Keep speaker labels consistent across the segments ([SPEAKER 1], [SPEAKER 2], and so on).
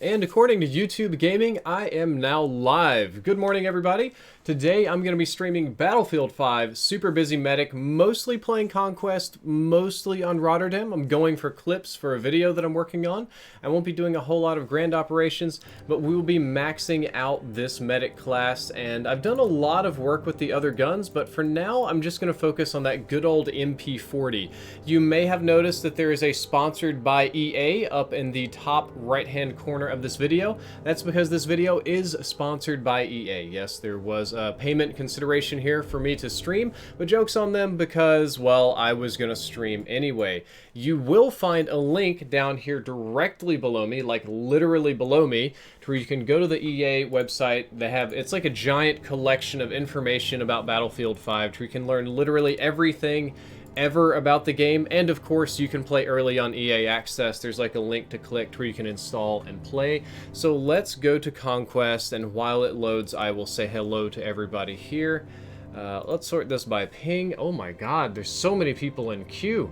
[SPEAKER 1] And according to YouTube Gaming, I am now live. Good morning, everybody. Today I'm going to be streaming Battlefield 5, super busy medic, mostly playing Conquest, mostly on Rotterdam. I'm going for clips for a video that I'm working on. I won't be doing a whole lot of grand operations, but we will be maxing out this medic class, and I've done a lot of work with the other guns, but for now I'm just going to focus on that good old MP40. You may have noticed that there is a sponsored by EA up in the top right-hand corner of this video. That's because this video is sponsored by EA. Yes, there was a payment consideration here for me to stream, but joke's on them because, well, I was gonna stream anyway. You will find a link down here directly below me, like literally below me, to where you can go to the EA website. They have, it's like a giant collection of information about Battlefield 5, where you can learn literally everything ever about the game, and of course you can play early on EA Access. There's like a link to click where you can install and play. So let's go to Conquest, and while it loads I will say hello to everybody here. Let's sort this by ping. Oh my god, there's so many people in queue.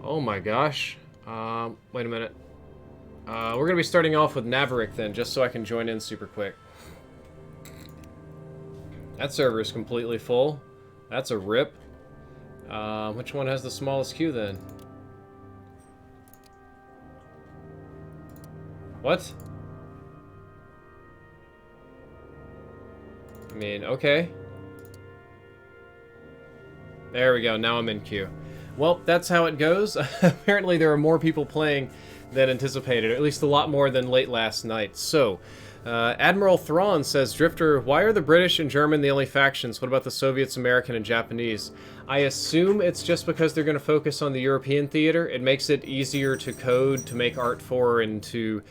[SPEAKER 1] Oh my gosh. Wait a minute. We're gonna be starting off with Naverick then, just so I can join in super quick. That server is completely full. That's a rip. Which one has the smallest queue then? What? I mean, okay. There we go, now I'm in queue. Well, that's how it goes. Apparently there are more people playing than anticipated, or at least a lot more than late last night. So, Admiral Thrawn says, Drifter, why are the British and German the only factions? What about the Soviets, American, and Japanese? I assume it's just because they're going to focus on the European theater. It makes it easier to code, to make art for, and to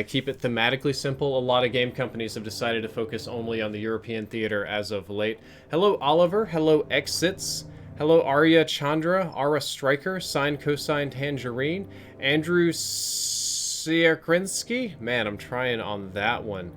[SPEAKER 1] keep it thematically simple. A lot of game companies have decided to focus only on the European theater as of late. Hello, Oliver. Hello, Exits. Hello, Arya Chandra, Ara Striker, Sine Cosine Tangerine, Andrew Sierkrinsky. Man, I'm trying on that one.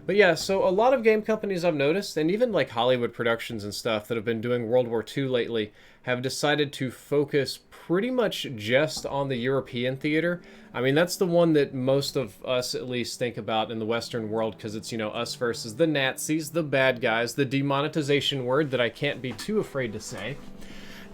[SPEAKER 1] But yeah, so a lot of game companies I've noticed, and even like Hollywood productions and stuff that have been doing World War II lately, have decided to focus pretty much just on the European theater. I mean, that's the one that most of us at least think about in the Western world, because it's, you know, us versus the Nazis, the bad guys, the demonetization word that I can't be too afraid to say.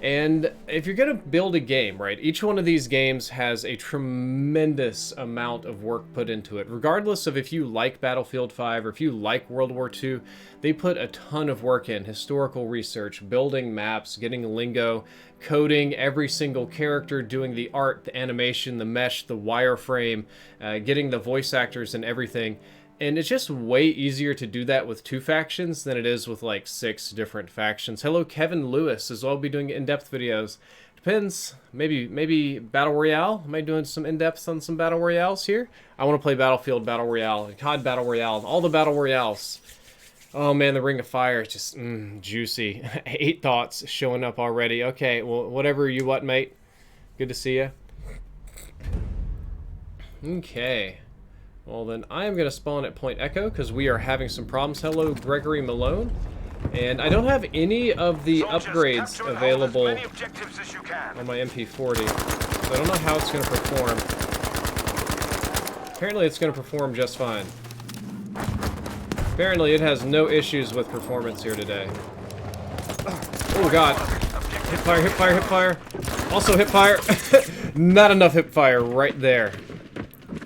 [SPEAKER 1] And if you're going to build a game, right, each one of these games has a tremendous amount of work put into it. Regardless of if you like Battlefield 5 or if you like World War II, they put a ton of work in. Historical research, building maps, getting lingo, coding every single character, doing the art, the animation, the mesh, the wireframe, getting the voice actors and everything. And it's just way easier to do that with 2 factions than it is with like 6 different factions. Hello, Kevin Lewis, as well. I'll be doing in-depth videos. Depends. Maybe Battle Royale. Am I doing some in-depth on some Battle Royales here? I want to play Battlefield Battle Royale, COD Battle Royale, all the Battle Royales. Oh man, the Ring of Fire is just juicy. 8 thoughts showing up already. Okay, well, whatever you what, mate. Good to see you. Okay. Well, then I am going to spawn at Point Echo because we are having some problems. Hello, Gregory Malone. And I don't have any of the upgrades available on my MP40. So I don't know how it's going to perform. Apparently it's going to perform just fine. Apparently it has no issues with performance here today. Oh god. Hip fire, hip fire, hip fire. Also hip fire. Not enough hip fire right there.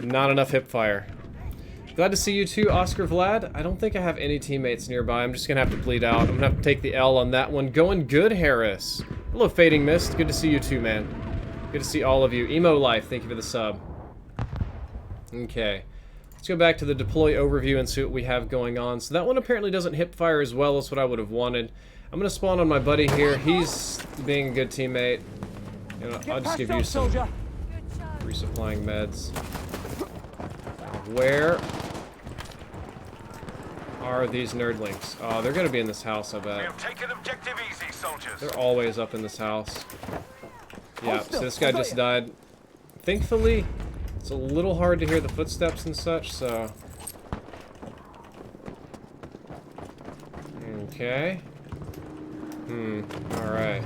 [SPEAKER 1] Not enough hip fire. Glad to see you too, Oscar Vlad. I don't think I have any teammates nearby. I'm just gonna have to bleed out. I'm gonna have to take the L on that one. Going good, Harris. Hello, Fading Mist. Good to see you too, man. Good to see all of you. Emo Life, thank you for the sub. Okay. Let's go back to the deploy overview and see what we have going on. So that one apparently doesn't hip fire as well as what I would have wanted. I'm gonna spawn on my buddy here. He's being a good teammate. You know, I'll just give you some resupplying meds. Where are these nerdlings? Oh, they're gonna be in this house, I bet.
[SPEAKER 2] We have taken objective easy, soldiers.
[SPEAKER 1] They're always up in this house. Yeah, so this guy just died. Thankfully, it's a little hard to hear the footsteps and such, so... Okay. Alright.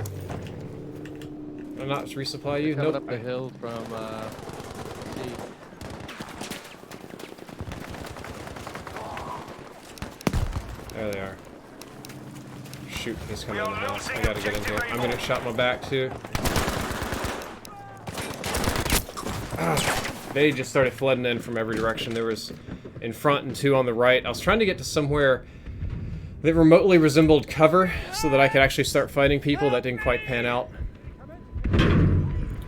[SPEAKER 1] Can I not resupply you?
[SPEAKER 3] Coming
[SPEAKER 1] Nope.
[SPEAKER 3] up the hill from,
[SPEAKER 1] shoot, he's coming in the house. I gotta get in here. I'm gonna shot my back too. They just started flooding in from every direction. There was in front and 2 on the right. I was trying to get to somewhere that remotely resembled cover so that I could actually start fighting people. That didn't quite pan out.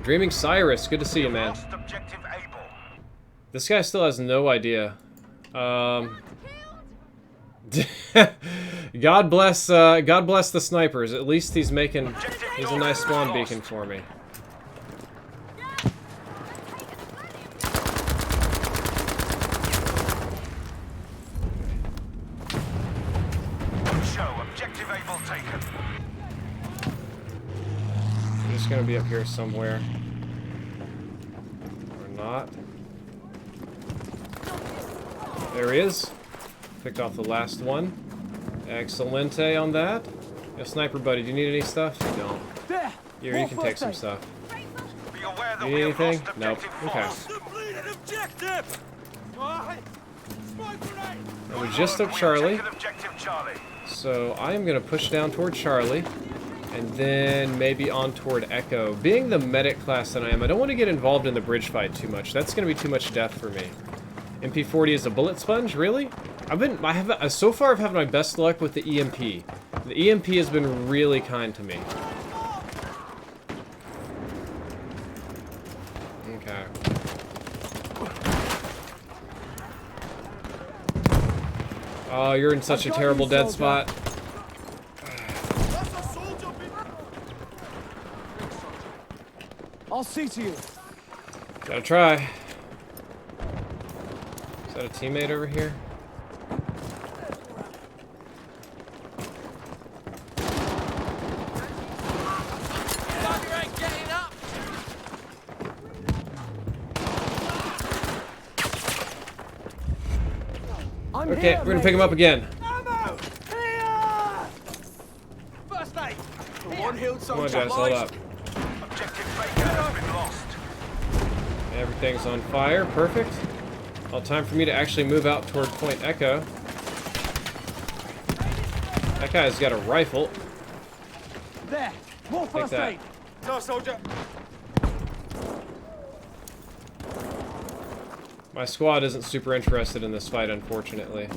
[SPEAKER 1] Dreaming Cyrus, good to see you, man. This guy still has no idea. God bless the snipers. At least he's a nice spawn beacon for me. I'm just gonna be up here somewhere. Or not. There he is. Picked off the last one. Excelente on that. Yo, sniper buddy, do you need any stuff? You don't. Here, you can take some stuff. You need anything? Nope. Okay. And we just took Charlie. So I am going to push down toward Charlie. And then maybe on toward Echo. Being the medic class that I am, I don't want to get involved in the bridge fight too much. That's going to be too much death for me. MP40 is a bullet sponge? Really? So far I've had my best luck with the EMP. The EMP has been really kind to me. Okay. Oh, you're in such a terrible dead spot.
[SPEAKER 3] I'll see to you.
[SPEAKER 1] Gotta try. Is that a teammate over here? Okay, we're gonna pick him up again. Come on, guys, hold up. Everything's on fire. Perfect. Well, time for me to actually move out toward Point Echo. That guy's got a rifle.
[SPEAKER 3] There. More first aid.
[SPEAKER 2] No, soldier.
[SPEAKER 1] My squad isn't super interested in this fight, unfortunately.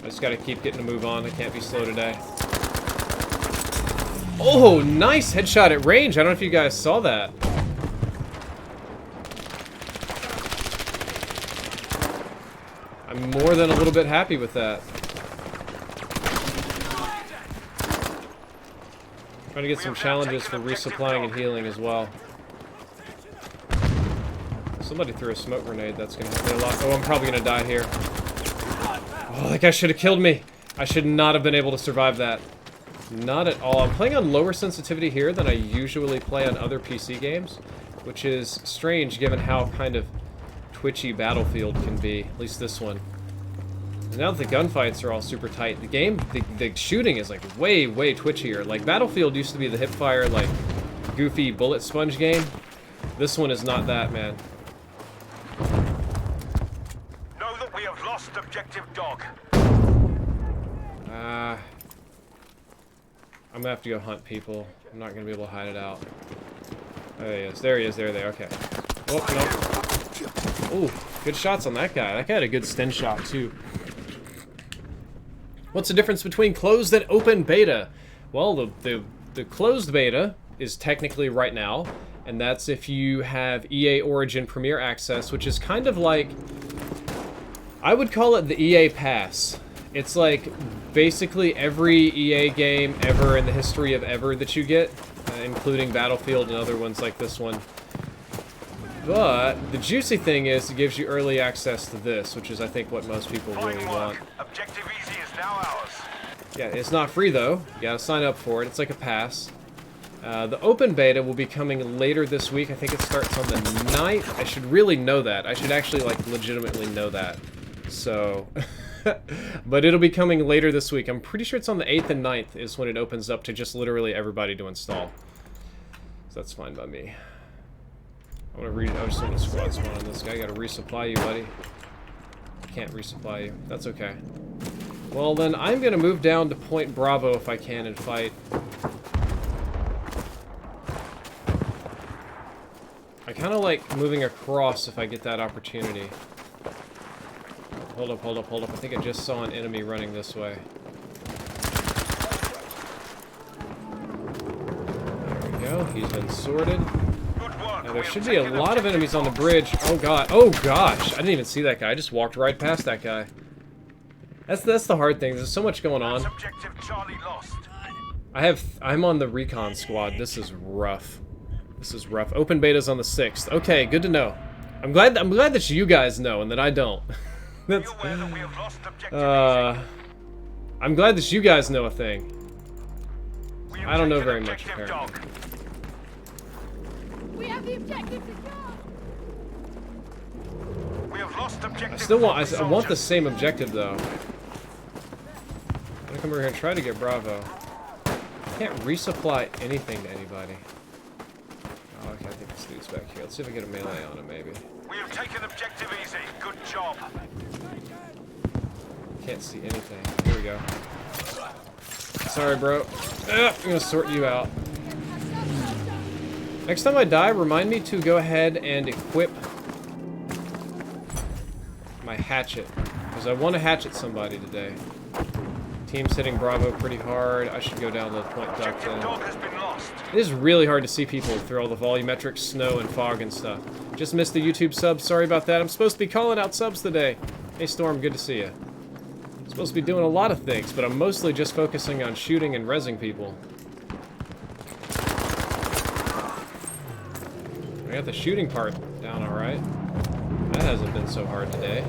[SPEAKER 1] I just gotta keep getting a move on. I can't be slow today. Oh, nice headshot at range. I don't know if you guys saw that. I'm more than a little bit happy with that. Trying to get some challenges for resupplying and healing as well. Somebody threw a smoke grenade. That's gonna help me a lot. Oh, I'm probably gonna die here. Oh, that guy should have killed me. I should not have been able to survive that. Not at all. I'm playing on lower sensitivity here than I usually play on other PC games, which is strange given how kind of twitchy Battlefield can be. At least this one. And now that the gunfights are all super tight, the game, the shooting is like way, way twitchier. Like Battlefield used to be the hipfire, like goofy bullet sponge game. This one is not that, man.
[SPEAKER 2] Know that we have lost objective dog.
[SPEAKER 1] I'm gonna have to go hunt people. I'm not gonna be able to hide it out. There he is. There he is. There. Okay. Oh, no. Ooh, good shots on that guy. That guy had a good stun shot, too. What's the difference between closed and open beta? Well, the closed beta is technically right now, and that's if you have EA Origin Premier Access, which is kind of like... I would call it the EA Pass. It's like basically every EA game ever in the history of ever that you get, including Battlefield and other ones like this one. But the juicy thing is it gives you early access to this, which is I think what most people really want.
[SPEAKER 2] Objective easy is now ours.
[SPEAKER 1] Yeah, it's not free though. You gotta sign up for it. It's like a pass. The open beta will be coming later this week. I think it starts on the 9th. I should really know that. I should actually like legitimately know that. So... but it'll be coming later this week. I'm pretty sure it's on the 8th and 9th is when it opens up to just literally everybody to install. So that's fine by me. I just want to squad spawn on this guy. I gotta resupply you, buddy. I can't resupply you. That's okay. Well, then I'm going to move down to Point Bravo if I can and fight. I kind of like moving across if I get that opportunity. Hold up, hold up, hold up. I think I just saw an enemy running this way. There we go. He's been sorted. Now, there should be a lot of enemies on the bridge. Oh, God. Oh, gosh. I didn't even see that guy. I just walked right past that guy. That's the hard thing. There's so much going on. I'm on the recon squad. This is rough. This is rough. Open beta's on the 6th. Okay, good to know. I'm glad that you guys know and that I don't. I'm glad that you guys know a thing. I don't know very much, apparently.
[SPEAKER 4] We have the objective secure.
[SPEAKER 2] We have lost objective.
[SPEAKER 1] I want the same objective though. I'm gonna come over here and try to get Bravo. I can't resupply anything to anybody. Oh, okay, I think this dude's back here. Let's see if I get a melee on him, maybe.
[SPEAKER 2] We have taken objective easy. Good job.
[SPEAKER 1] Can't see anything. Here we go. Sorry, bro. I'm gonna sort you out. Next time I die, remind me to go ahead and equip my hatchet. Because I want to hatchet somebody today. Team's hitting Bravo pretty hard. I should go down to the point duck then. It is really hard to see people through all the volumetric snow and fog and stuff. Just missed the YouTube subs. Sorry about that. I'm supposed to be calling out subs today. Hey, Storm. Good to see you. I'm supposed to be doing a lot of things, but I'm mostly just focusing on shooting and rezzing people. I got the shooting part down alright. That hasn't been so hard today.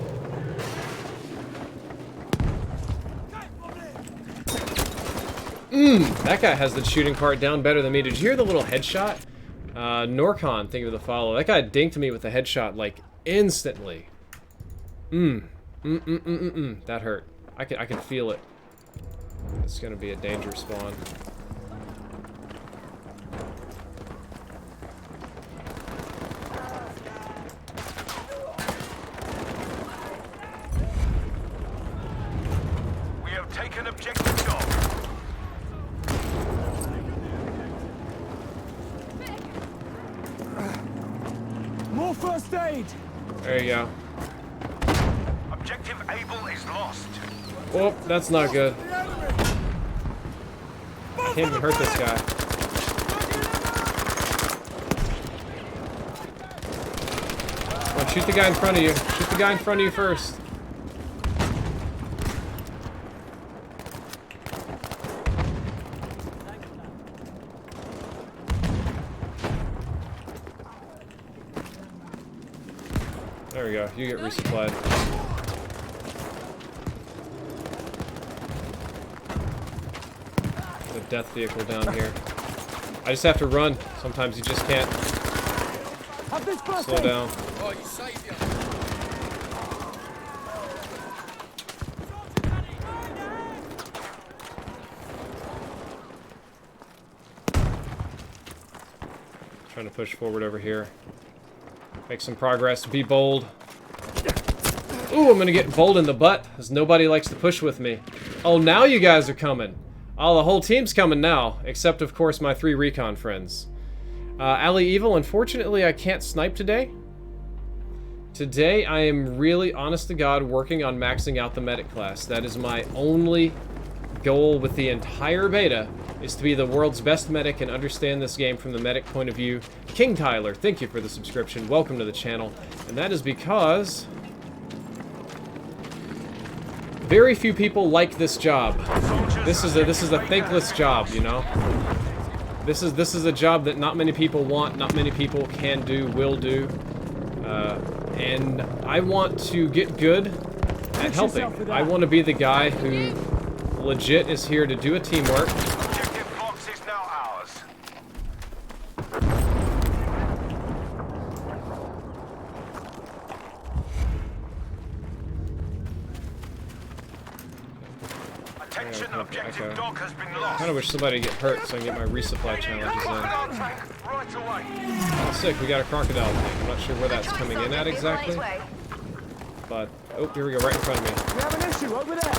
[SPEAKER 1] That guy has the shooting part down better than me. Did you hear the little headshot? Norcon, thank you for the follow. That guy dinked me with a headshot, like, instantly. That hurt. I can feel it. It's gonna be a danger spawn.
[SPEAKER 2] We have taken objective dog.
[SPEAKER 3] More first aid.
[SPEAKER 1] There you go.
[SPEAKER 2] Objective Able is lost.
[SPEAKER 1] Oh, that's not good. Can't even hurt this guy. Come on, shoot the guy in front of you. Shoot the guy in front of you first. There we go. You get resupplied. The death vehicle down here. I just have to run. Sometimes you just can't. Slow down. Trying to push forward over here. Make some progress. Be bold. Ooh, I'm gonna get bold in the butt, because nobody likes to push with me. Oh, now you guys are coming. Oh, the whole team's coming now, except, of course, my 3 recon friends. Ali Evil, unfortunately, I can't snipe today. Today, I am really, honest to God, working on maxing out the medic class. That is my only goal with the entire beta, is to be the world's best medic and understand this game from the medic point of view. King Tyler, thank you for the subscription. Welcome to the channel. And that is because very few people like this job. This is a thankless job, you know. This is a job that not many people want, not many people can do, will do. And I want to get good at helping. I want to be the guy who legit is here to do a teamwork.
[SPEAKER 2] Objective box is now ours. Attention, objective dog has been
[SPEAKER 1] I
[SPEAKER 2] lost.
[SPEAKER 1] kind of wish somebody would get hurt so I can get my resupply challenges
[SPEAKER 2] Crocodile
[SPEAKER 1] in.
[SPEAKER 2] tank, right away.
[SPEAKER 1] Oh, sick, we got a crocodile tank. I'm not sure where that's coming in at exactly. But, oh, here we go, right in front of me.
[SPEAKER 3] We have an issue over there.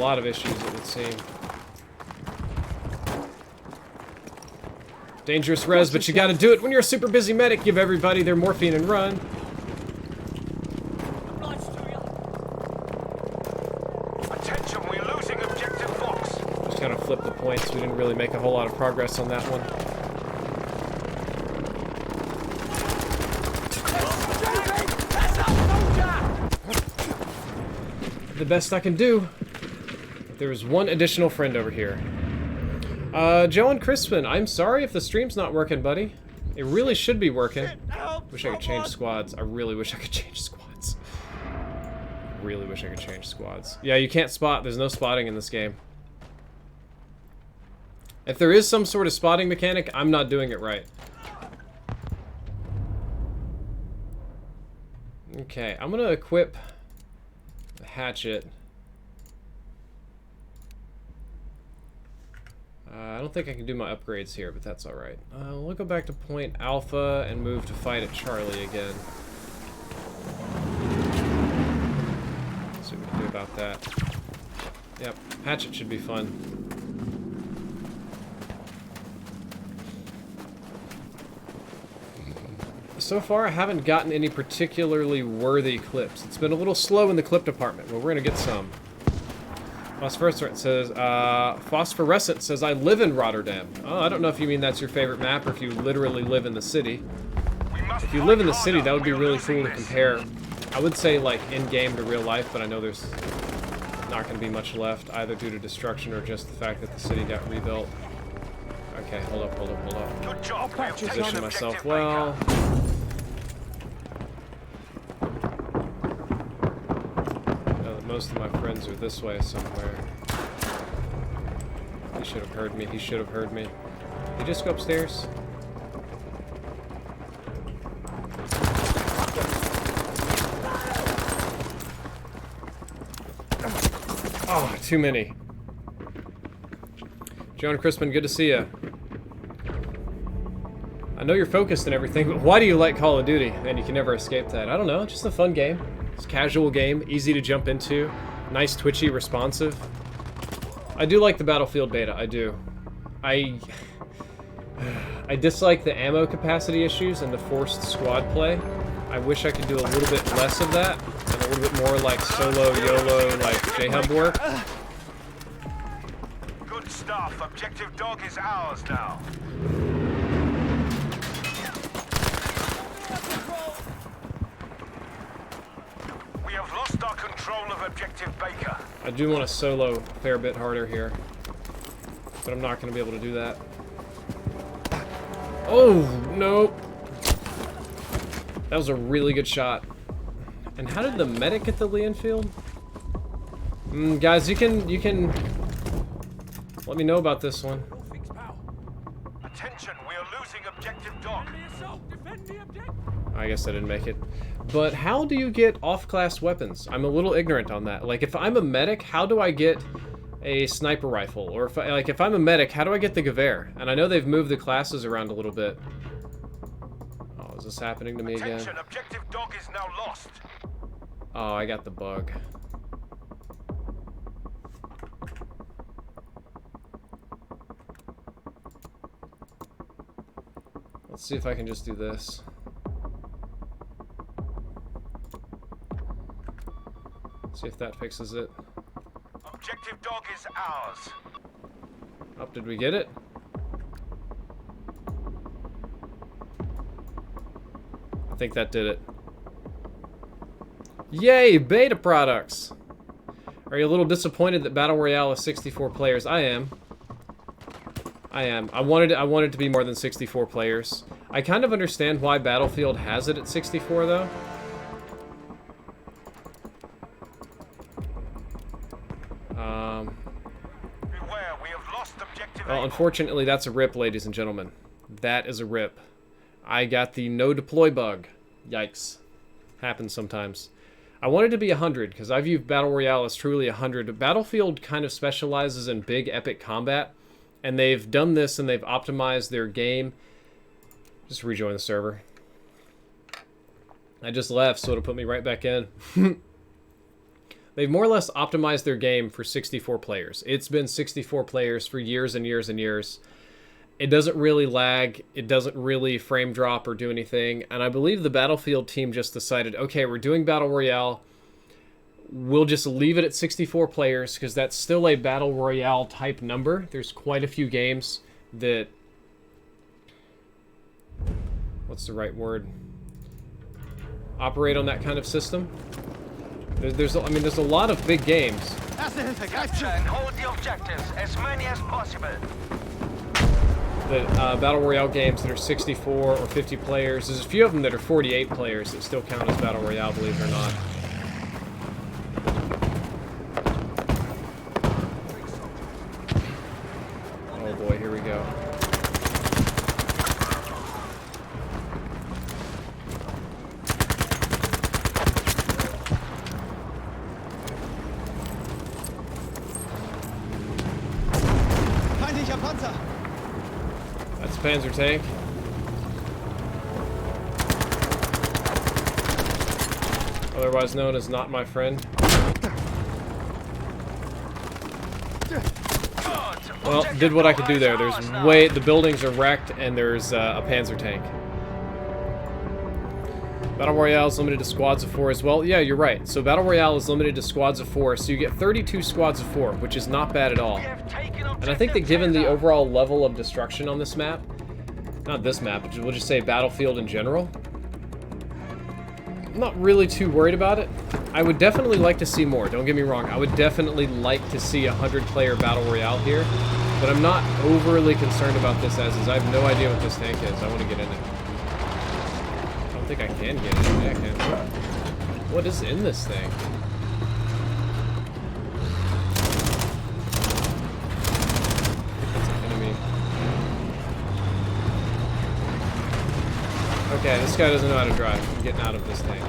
[SPEAKER 1] lot of issues, it would seem. Dangerous res, but you gotta do it when you're a super busy medic. Give everybody their morphine and run.
[SPEAKER 2] Attention, we're losing objective Fox.
[SPEAKER 1] Just kind of flip the points. We didn't really make a whole lot of progress on that one. The best I can do. There's one additional friend over here. Joe and Crispin, I'm sorry if the stream's not working, buddy. It really should be working. Wish I could change squads. I really wish I could change squads. Really wish I could change squads. Yeah, you can't spot. There's no spotting in this game. If there is some sort of spotting mechanic, I'm not doing it right. Okay, I'm gonna equip the hatchet. I don't think I can do my upgrades here, but that's alright. We'll go back to Point Alpha and move to fight at Charlie again. Let's see what we can do about that. Yep, hatchet should be fun. So far, I haven't gotten any particularly worthy clips. It's been a little slow in the clip department, but we're gonna get some. Phosphorescent says, I live in Rotterdam. Oh, I don't know if you mean that's your favorite map or if you literally live in the city. If you live in the city, that would be really cool to compare. I would say, like, in-game to real life, but I know there's not going to be much left, either due to destruction or just the fact that the city got rebuilt. Okay, hold up.
[SPEAKER 2] Good job. We have taken
[SPEAKER 1] Position myself
[SPEAKER 2] objective
[SPEAKER 1] well.
[SPEAKER 2] Baker.
[SPEAKER 1] Most of my friends are this way somewhere. He should have heard me. He should have heard me. Did he just go upstairs? Oh, too many. Joan Crispin, good to see you. I know you're focused and everything, but why do you like Call of Duty? Man, you can never escape that. I don't know, just a fun game. It's a casual game, easy to jump into, nice, twitchy, responsive. I do like the Battlefield beta, I do. I dislike the ammo capacity issues and the forced squad play. I wish I could do a little bit less of that, and a little bit more like solo, YOLO, like J-Hub work.
[SPEAKER 2] Good stuff. Objective Dog is ours now. We have lost our control of Objective Baker.
[SPEAKER 1] I do want to solo a fair bit harder here, but I'm not going to be able to do that. Oh, no. That was a really good shot. And how did the medic get the Leonfield? Guys, you can let me know about this one.
[SPEAKER 2] Attention, we are losing Objective Dog.
[SPEAKER 1] I guess I didn't make it. But how do you get off-class weapons? I'm a little ignorant on that. Like, if I'm a medic, how do I get a sniper rifle? Or if I'm a medic, how do I get the Gewehr? And I know they've moved the classes around a little bit. Oh, is this happening to me again?
[SPEAKER 2] Attention, Objective Dog is now lost.
[SPEAKER 1] Oh, I got the bug. Let's see if I can just do this. See if that fixes it.
[SPEAKER 2] Objective Dog is ours.
[SPEAKER 1] Oh, did we get it? I think that did it. Yay, beta products! Are you a little disappointed that Battle Royale is 64 players? I am. I wanted to be more than 64 players. I kind of understand why Battlefield has it at 64 though.
[SPEAKER 2] Beware, we have lost Objective
[SPEAKER 1] Well,
[SPEAKER 2] Able.
[SPEAKER 1] unfortunately, that's a rip, ladies and gentlemen. That is a rip. I got the no deploy bug. Yikes. Happens sometimes. I wanted to be 100, because I view Battle Royale as truly 100. Battlefield kind of specializes in big, epic combat, and they've done this and they've optimized their game. Just rejoin the server. I just left, so it'll put me right back in. They've more or less optimized their game for 64 players. It's been 64 players for years and years and years. It doesn't really lag. It doesn't really frame drop or do anything. And I believe the Battlefield team just decided, okay, we're doing Battle Royale. We'll just leave it at 64 players because that's still a Battle Royale type number. There's quite a few games that... What's the right word? Operate on that kind of system. There's a lot of big games.
[SPEAKER 2] Capture and hold the objectives, as many as possible.
[SPEAKER 1] That Battle Royale games that are 64 or 50 players. There's a few of them that are 48 players that still count as Battle Royale, believe it or not. Oh boy, here we go. That's a Panzer tank. Otherwise known as not my friend. Well, did what I could do there. The buildings are wrecked and there's a Panzer tank. Battle Royale is limited to squads of 4 as well. Yeah, you're right. So Battle Royale is limited to squads of 4, so you get 32 squads of 4, which is not bad at all. And I think that given the overall level of destruction on this map, not this map, but we'll just say Battlefield in general, I'm not really too worried about it. I would definitely like to see more, don't get me wrong. I would definitely like to see a 100-player Battle Royale here, but I'm not overly concerned about this as is. I have no idea what this tank is. I want to get in it. I don't think I can get in it. I can. What is in this thing? That's an enemy. Okay, this guy doesn't know how to drive. I'm getting out of this thing.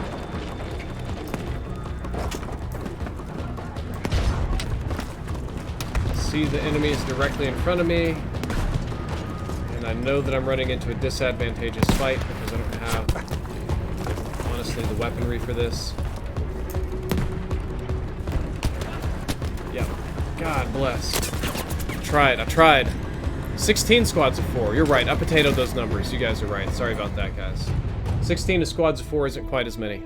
[SPEAKER 1] See the enemies directly in front of me. And I know that I'm running into a disadvantageous fight because I don't have, honestly, the weaponry for this. Yep. God bless. I tried. 16 squads of 4. You're right. I potatoed those numbers. You guys are right. Sorry about that, guys. 16 squads of 4 isn't quite as many.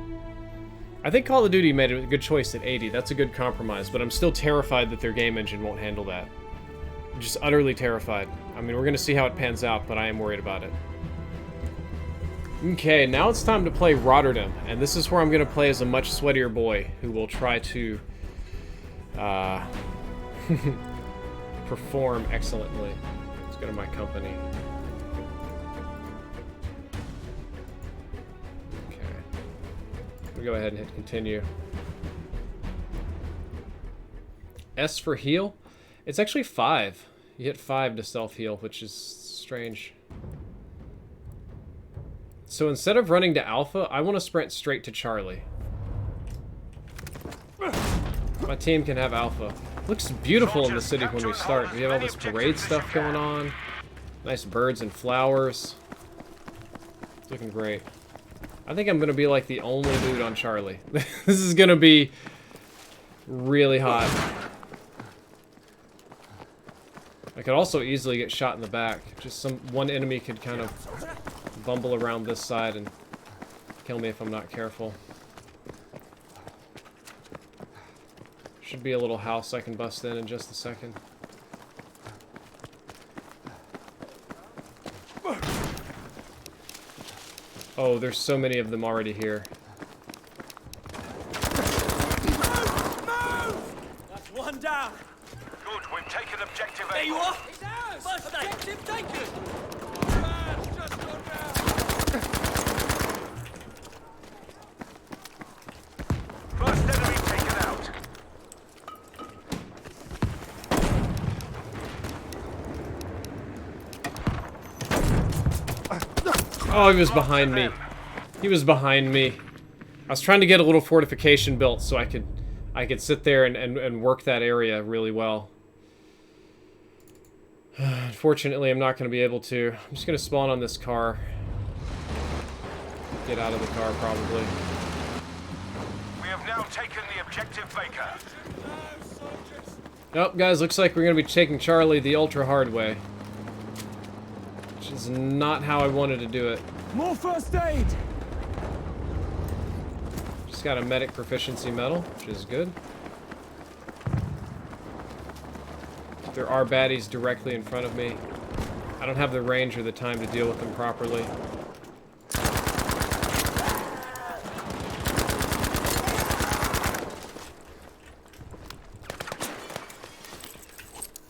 [SPEAKER 1] I think Call of Duty made a good choice at 80. That's a good compromise, but I'm still terrified that their game engine won't handle that. I'm just utterly terrified. I mean, we're going to see how it pans out, but I am worried about it. Okay, now it's time to play Rotterdam, and this is where I'm going to play as a much sweatier boy who will try to perform excellently. Let's go to my company. We'll go ahead and hit continue. S for heal? It's actually 5. You hit 5 to stealth heal, which is strange. So instead of running to Alpha, I want to sprint straight to Charlie. My team can have Alpha. Looks beautiful in the city when we start. We have all this parade stuff going on. Nice birds and flowers. It's looking great. I think I'm going to be like the only dude on Charlie. This is going to be really hot. I could also easily get shot in the back. Just one enemy could kind of bumble around this side and kill me if I'm not careful. Should be a little house I can bust in just a second. Oh, there's so many of them already here.
[SPEAKER 3] That's one down.
[SPEAKER 2] Good, we've taken objective A.
[SPEAKER 3] There you are. It's ours. First objective taken. Man's just gone down.
[SPEAKER 2] First enemy taken out.
[SPEAKER 1] Oh, he was behind me. He was behind me. I was trying to get a little fortification built so I could sit there and work that area really well. Unfortunately, I'm not going to be able to. I'm just going to spawn on this car. Get out of the car, probably.
[SPEAKER 2] We have now taken the objective Baker.
[SPEAKER 1] Oh, guys, looks like we're going to be taking Charlie the ultra hard way. Which is not how I wanted to do it.
[SPEAKER 3] More first aid!
[SPEAKER 1] Just got a medic proficiency medal, which is good. There are baddies directly in front of me. I don't have the range or the time to deal with them properly.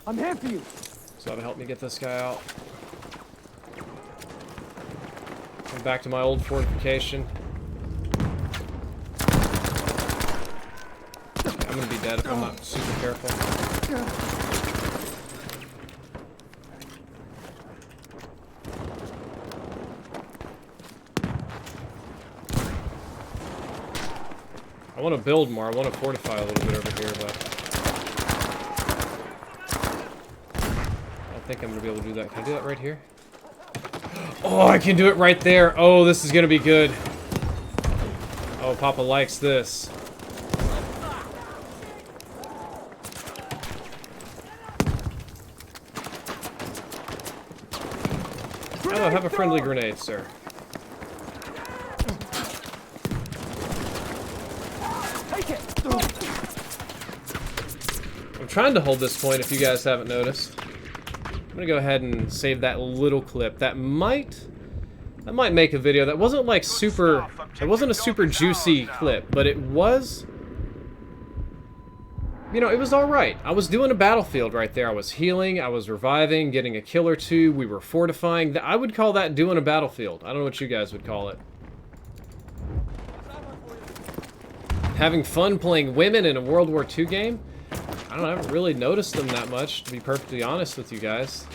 [SPEAKER 3] I'm here for you!
[SPEAKER 1] So that'll help me get this guy out. Come back to my old fortification. I'm gonna be dead if I'm not super careful. I want to build more. I want to fortify a little bit over here, but I don't think I'm going to be able to do that. Can I do that right here? Oh, I can do it right there. Oh, this is going to be good. Oh, Papa likes this. Oh, have a friendly grenade, sir. I'm trying to hold this point if you guys haven't noticed. I'm gonna go ahead and save that little clip. That might make a video. That wasn't like super, it wasn't a super juicy clip, but it was, you know, it was alright. I was doing a battlefield right there. I was healing, I was reviving, getting a kill or two, we were fortifying. I would call that doing a battlefield. I don't know what you guys would call it. Having fun playing women in a World War II game? I haven't really noticed them that much, to be perfectly honest with you guys.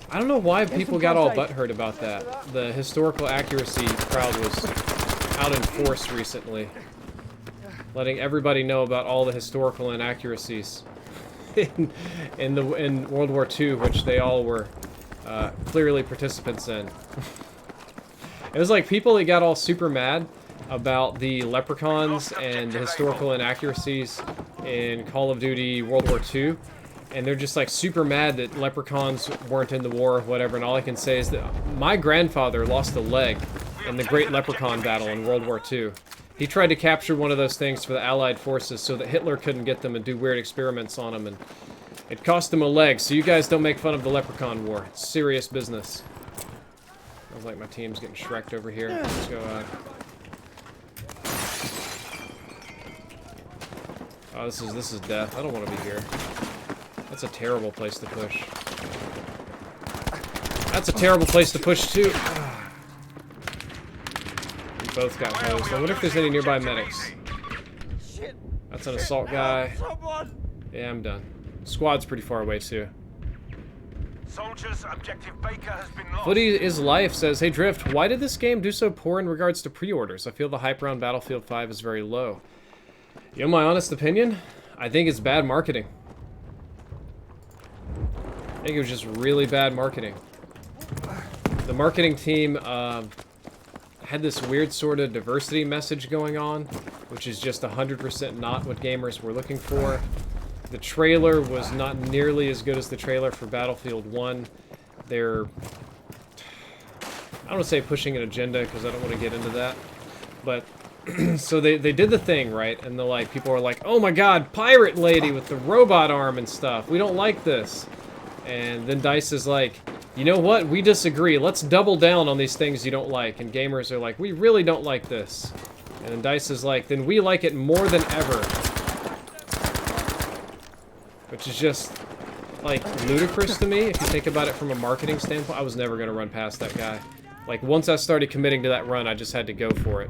[SPEAKER 1] I don't know why people got all butthurt about that. The historical accuracy crowd was out in force recently. Letting everybody know about all the historical inaccuracies in World War II, which they all were clearly participants in. It was like people that got all super mad about the leprechauns and the historical inaccuracies in Call of Duty World War II, and they're just like super mad that leprechauns weren't in the war or whatever, and all I can say is that my grandfather lost a leg in the Great Leprechaun Battle in World War II. He tried to capture one of those things for the Allied forces so that Hitler couldn't get them and do weird experiments on them, and it cost him a leg, so you guys don't make fun of the Leprechaun War. It's serious business. Sounds like my team's getting shreked over here. Let's go, oh, this is death. I don't want to be here. That's a terrible place to push. That's a terrible place to push, too. We both got hosed. I wonder if there's any nearby medics. That's an assault guy. Yeah, I'm done. Squad's pretty far away, too.
[SPEAKER 2] Soldiers, objective Baker has been lost.
[SPEAKER 1] Footy is Life says, hey Drift, why did this game do so poor in regards to pre-orders? I feel the hype around Battlefield 5 is very low. You know my honest opinion? I think it's bad marketing. I think it was just really bad marketing. The marketing team had this weird sort of diversity message going on, which is just 100% not what gamers were looking for. The trailer was not nearly as good as the trailer for Battlefield 1. They're, I don't want to say pushing an agenda because I don't want to get into that, but so they did the thing, right? And people are like, oh my god, pirate lady with the robot arm and stuff. We don't like this. And then DICE is like, you know what? We disagree. Let's double down on these things you don't like. And gamers are like, we really don't like this. And then DICE is like, then we like it more than ever. Which is just, like, ludicrous to me if you think about it from a marketing standpoint. I was never going to run past that guy. Like, once I started committing to that run, I just had to go for it.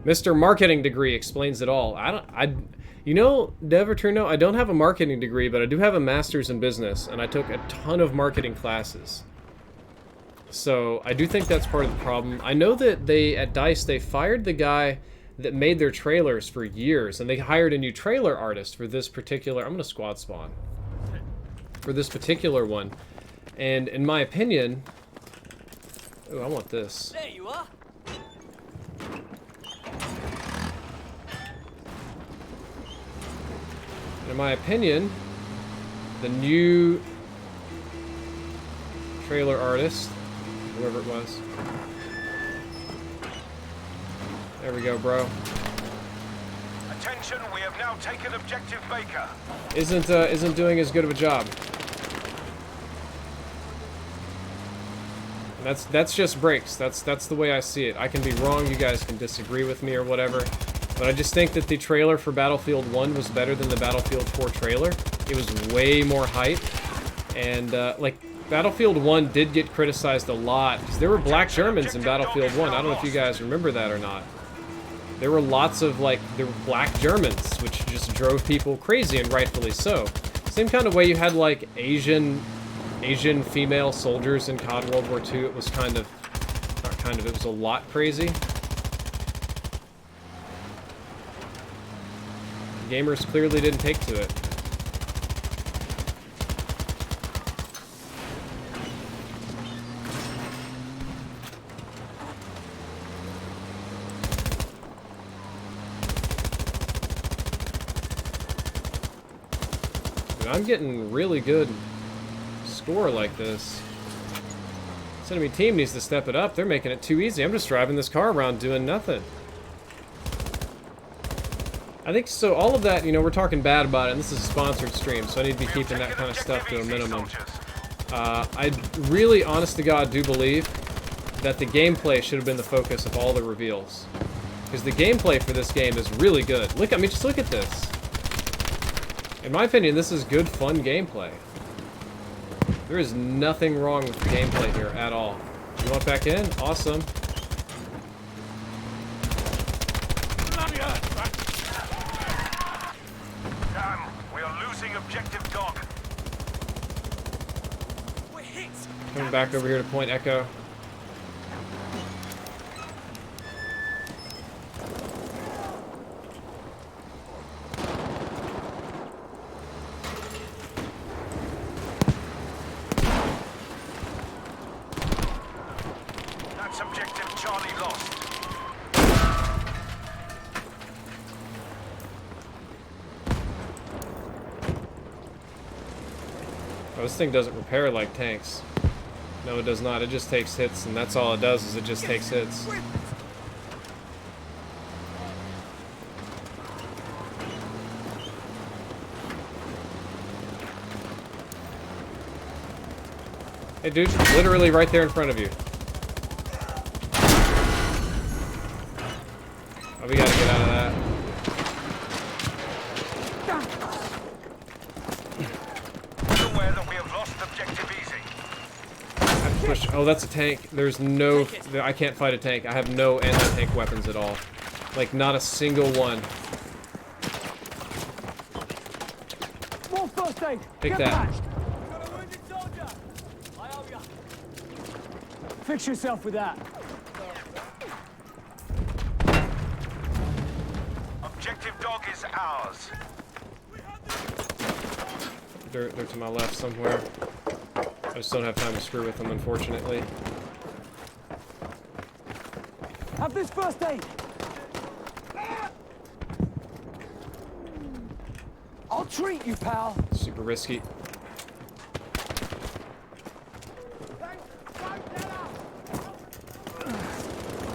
[SPEAKER 1] Mr. Marketing Degree explains it all. You know, Dev or Truno, I don't have a marketing degree, but I do have a master's in business, and I took a ton of marketing classes. So, I do think that's part of the problem. I know that at DICE, they fired the guy that made their trailers for years, and they hired a new trailer artist for this particular... I'm gonna squad spawn. For this particular one. And in my opinion... Oh, I want this.
[SPEAKER 3] There you are.
[SPEAKER 1] In my opinion, the new trailer artist, whoever it was. There we go, bro.
[SPEAKER 2] Attention, we have now taken objective Baker.
[SPEAKER 1] Isn't doing as good of a job. That's just breaks. That's the way I see it. I can be wrong. You guys can disagree with me or whatever. But I just think that the trailer for Battlefield 1 was better than the Battlefield 4 trailer. It was way more hype. And, like, Battlefield 1 did get criticized a lot. Because there were black Germans in Battlefield 1. I don't know if you guys remember that or not. There were lots of, like, there were black Germans, which just drove people crazy, and rightfully so. Same kind of way you had, like, Asian female soldiers in COD World War II. It was kind of, not kind of, it was a lot crazy. Gamers clearly didn't take to it. Dude, I'm getting really good score like this. This enemy team needs to step it up. They're making it too easy. I'm just driving this car around doing nothing. I think so. All of that, you know, we're talking bad about it, and this is a sponsored stream, so I need to be keeping that kind of stuff to a minimum. I really, honest to God, do believe that the gameplay should have been the focus of all the reveals, because the gameplay for this game is really good. Look, I mean, just look at this. In my opinion, this is good, fun gameplay. There is nothing wrong with the gameplay here at all. You want back in? Awesome.
[SPEAKER 2] Damn, we are losing objective dog.
[SPEAKER 3] We're hit.
[SPEAKER 1] Coming back over here to Point Echo.
[SPEAKER 2] That's objective Charlie lost.
[SPEAKER 1] Oh, this thing doesn't repair like tanks. No, it does not. It just takes hits, and that's all it does, is it just takes hits. Hey, dude, literally right there in front of you. Oh, we gotta get out of that.
[SPEAKER 2] Aware that we have lost objective easy.
[SPEAKER 1] I have to push. Oh, that's a tank. There's no... I can't fight a tank. I have no anti-tank weapons at all. Like, not a single one.
[SPEAKER 3] More first aid.
[SPEAKER 1] Take
[SPEAKER 3] Get
[SPEAKER 1] that.
[SPEAKER 3] patched. Got a wounded soldier. I owe ya. Fix yourself with that.
[SPEAKER 2] Objective dog is ours.
[SPEAKER 1] They're to my left somewhere. I just don't have time to screw with them, unfortunately.
[SPEAKER 3] Have this first aid. I'll treat you, pal.
[SPEAKER 1] Super risky.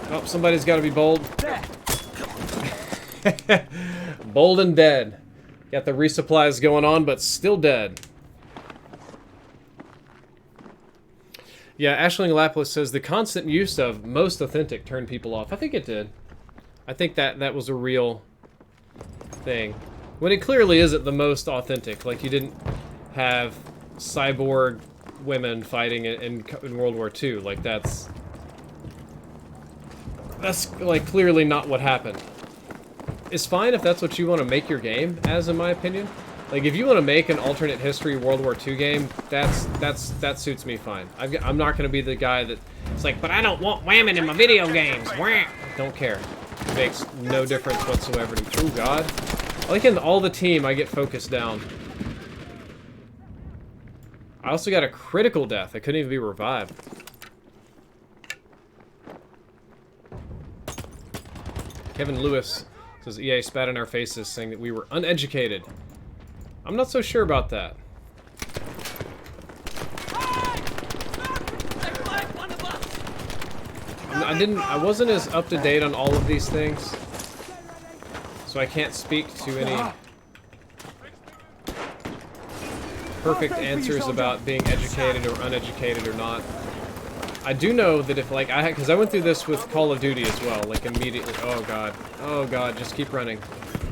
[SPEAKER 1] Oh, somebody's got to be bold.
[SPEAKER 3] There.
[SPEAKER 1] Bold and dead. Got the resupplies going on, but still dead. Yeah, Ashling Lapis says the constant use of most authentic turned people off. I think it did. I think that was a real thing. When it clearly isn't the most authentic. Like, you didn't have cyborg women fighting in World War II. Like, that's like clearly not what happened. It's fine if that's what you want to make your game as, in my opinion. Like, if you want to make an alternate history World War II game, that suits me fine. I'm not going to be the guy that it's like, but I don't want women in my video games. Wham! Don't care. It makes no difference whatsoever to me. Oh God! Like in all the team, I get focused down. I also got a critical death. I couldn't even be revived. Kevin Lewis says EA spat in our faces saying that we were uneducated. I'm not so sure about that. I wasn't as up to date on all of these things, so I can't speak to any perfect answers about being educated or uneducated or not. I do know that if, like, because I went through this with Call of Duty as well, like, immediately. Oh god, just keep running.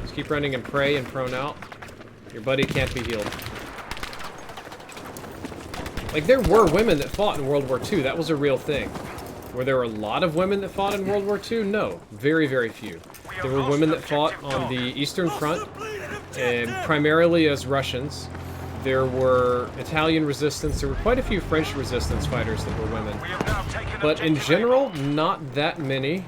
[SPEAKER 1] Just keep running and pray and prone out. Your buddy can't be healed. Like, there were women that fought in World War II. That was a real thing. Were there a lot of women that fought in World War II? No. Very, very few. There were women that fought on the Eastern Front, and primarily as Russians. There were Italian resistance. There were quite a few French resistance fighters that were women. But in general, not that many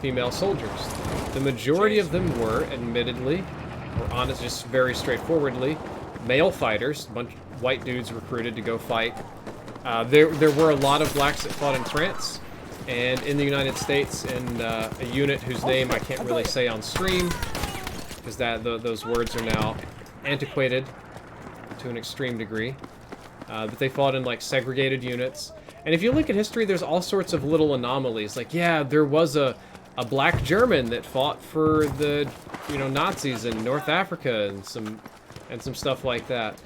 [SPEAKER 1] female soldiers. The majority of them were, admittedly, or honest, just very straightforwardly, male fighters. A bunch of white dudes recruited to go fight. There were a lot of blacks that fought in France and in the United States in a unit whose name I can't really say on stream because those words are now antiquated to an extreme degree. But they fought in like segregated units. And if you look at history, there's all sorts of little anomalies. Like, yeah, there was a black German that fought for the, Nazis in North Africa and some stuff like that.